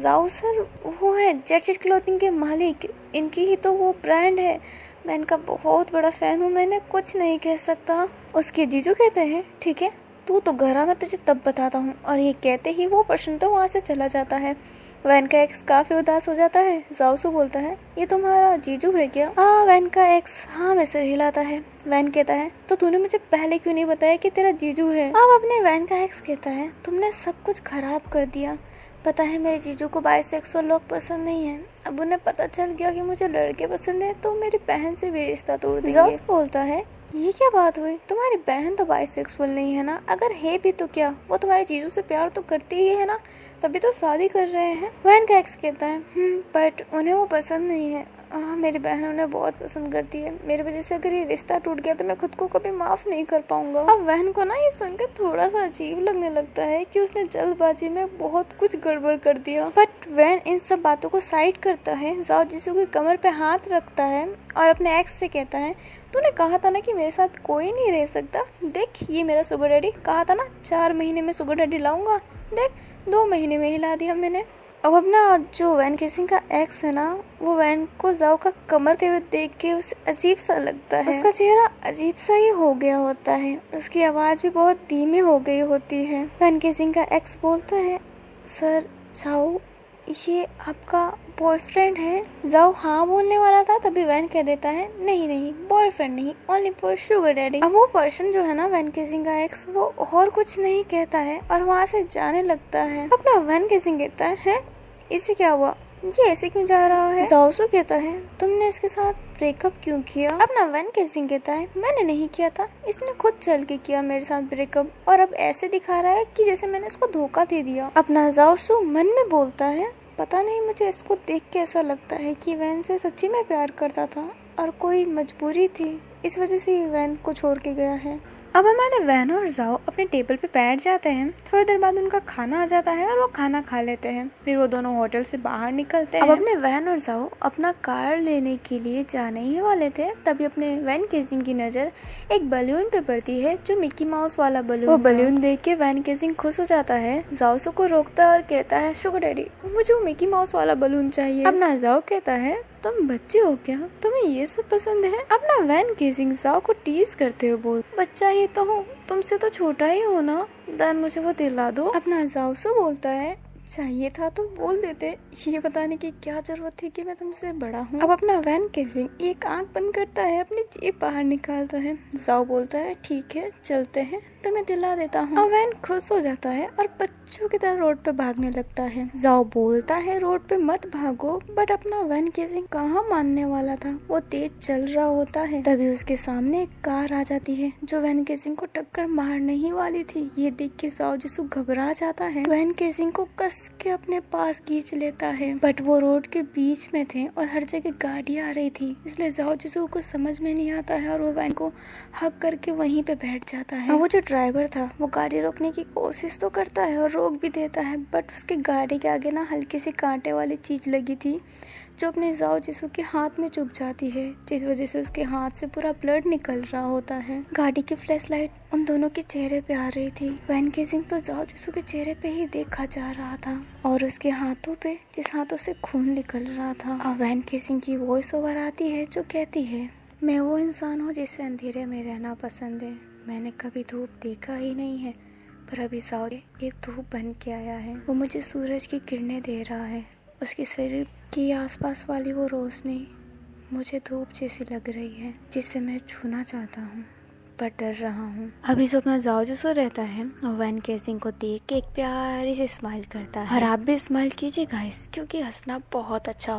A: जाओ सर वो है जेट जेट क्लॉथिंग के मालिक, इनकी ही तो वो ब्रांड है, मैं इनका बहुत बड़ा फ़ैन हूँ, मैंने कुछ नहीं कह सकता। उसके जीजू कहते हैं ठीक है तू तो घर आ, मैं तुझे तब बताता हूँ। और ये कहते ही वो पर्सन तो वहाँ से चला जाता है। वैन का एक्स काफ़ी उदास हो जाता है। जाओसू बोलता है ये तुम्हारा जीजू है क्या? वैन का एक्स हाँ में सिर हिलाता है। वैन कहता है तो तूने मुझे पहले क्यों नहीं बताया कि तेरा जीजू है? अब अपने वैन का एक्स कहता है तुमने सब कुछ खराब कर दिया, पता है मेरे जीजू को बाइसेक्सुअल लोग पसंद नहीं है, अब उन्हें पता चल गया कि मुझे लड़के पसंद है तो मेरी बहन से भी रिश्ता तोड़ देंगे। जाओसू बोलता है ये क्या बात हुई, तुम्हारी बहन तो बाइसेक्सुअल नहीं है ना, अगर है भी तो क्या, वो तुम्हारे जीजू से प्यार तो करती ही है ना, तभी तो शादी कर रहे हैं। वैन का एक्स कहता है बट उन्हें वो पसंद नहीं है। मेरी बहन उन्हें बहुत पसंद करती है, मेरी वजह से अगर ये रिश्ता टूट गया तो मैं खुद को कभी माफ नहीं कर पाऊंगा। अब वैन को ना ये सुनकर थोड़ा सा अजीब लगने लगता है कि उसने जल्दबाजी में बहुत कुछ गड़बड़ कर दिया। बट वैन इन सब बातों को साइड करता है, जाओ जिसू की कमर पे हाथ रखता है और अपने एक्स से कहता है तूने कहा था ना कि मेरे साथ कोई नहीं रह सकता, देख ये मेरा शुगर डैडी, कहा था ना 4 महीने में शुगर डैडी लाऊंगा, देख 2 महीने में ही ला दिया मैंने। अब अपना जो वैन केसिंग का एक्स है ना, वो वैन को जाओ का कमर के हुए देख के उसे अजीब सा लगता है। उसका चेहरा अजीब सा ही हो गया होता है, उसकी आवाज भी बहुत धीमी हो गई होती है। वैन केसिंग का एक्स बोलता है सर जाओ ये आपका बॉयफ्रेंड है? जाओ हाँ बोलने वाला था, तभी वैन कह देता है नहीं नहीं बॉयफ्रेंड नहीं, ओनली फॉर शुगर डैडी। अब वो पर्सन जो है ना वैन केसिंग का एक्स, वो और कुछ नहीं कहता है और वहाँ से जाने लगता है। अपना वैन केसिंग कहता है इसे क्या हुआ, ये ऐसे क्यों जा रहा है? जाओसू कहता है तुमने इसके साथ ब्रेकअप क्यों किया? अपना वैन केसिंग कहता है मैंने नहीं किया था, इसने खुद चल के किया मेरे साथ ब्रेकअप और अब ऐसे दिखा रहा है कि जैसे मैंने इसको धोखा दे दिया। अपना जाओसू मन में बोलता है पता नहीं मुझे इसको देख के ऐसा लगता है कि वैन से सच्ची में प्यार करता था और कोई मजबूरी थी, इस वजह से वैन को छोड़ के गया है। अब हमारे वैन और जाओ अपने टेबल पे बैठ जाते हैं। थोड़ी देर बाद उनका खाना आ जाता है और वो खाना खा लेते हैं। फिर वो दोनों होटल से बाहर निकलते हैं। अब अपने वैन और जाओ अपना कार लेने के लिए जाने ही वाले थे, तभी अपने वैन केसिंग की नजर एक बलून पे पड़ती है जो मिक्की माउस वाला बलून। वो बलून देख के वैन केसिंग खुश हो जाता है, जाओसू को रोकता है और कहता है शुगर डैडी मुझे वो मिक्की माउस वाला बलून चाहिए। अपना जाओ कहता है तुम बच्चे हो क्या, तुम्हें ये सब पसंद है? अपना वैन केसिंग जाओ को टीज करते हुए बोल बच्चा ही तो हूँ, तुमसे तो छोटा ही हो ना, देन मुझे वो दिला दो। अपना जाओसू बोलता है चाहिए था तो बोल देते, ये बताने की क्या जरूरत थी कि मैं तुमसे बड़ा हूँ। अब अपना वैन केसिंग एक आंख बंद करता है, अपनी जेब बाहर निकालता है। जाओ बोलता है ठीक है चलते हैं, तुम्हें दिला देता हूँ। अब वैन खुश हो जाता है और बच्चों की तरह रोड पे भागने लगता है। जाओ बोलता है रोड पे मत भागो, बट अपना वैन केसिंग कहाँ मानने वाला था, वो तेज चल रहा होता है। तभी उसके सामने एक कार आ जाती है जो वैन केसिंग को टक्कर मारने ही वाली थी। ये देख के जाओ जिसू घबरा जाता है, वैन केसिंग को कस के अपने पास खींच लेता है, बट वो रोड के बीच में थे और हर जगह गाड़ी आ रही थी, इसलिए जाओ जिसू को समझ में नहीं आता है और वो वैन को हक करके वहीं पे बैठ जाता है। वो जो ड्राइवर था वो गाड़ी रोकने की कोशिश तो करता है और रोक भी देता है, बट उसके गाड़ी के आगे ना हल्की सी कांटे वाली चीज लगी थी जो अपने जाओ जिसू के हाथ में चुभ जाती है, जिस वजह से उसके हाथ से पूरा ब्लड निकल रहा होता है। गाड़ी की फ्लैश लाइट उन दोनों के चेहरे पे आ रही थी। वैन केसिंग तो जाओ जिसू के चेहरे पे ही देखा जा रहा था और उसके हाथों पे जिस हाथों से खून निकल रहा था। और वैन केसिंग की वॉइस ओवर आती है जो कहती है मैं वो इंसान हूँ जिसे अंधेरे में रहना पसंद है, मैंने कभी धूप देखा ही नहीं है, पर अभी जाओ एक धूप बन के आया है, वो मुझे सूरज की किरणें दे रहा है, उसके शरीर की आसपास वाली वो रोशनी मुझे धूप जैसी लग रही है जिसे मैं छूना चाहता हूँ पर डर रहा हूँ। अभी जो अपना जाओ जो रहता है और वैन केसिंग को देख के एक प्यारी सी स्माइल करता है और आप भी स्माइल कीजिए गाइस, क्योंकि हंसना बहुत अच्छा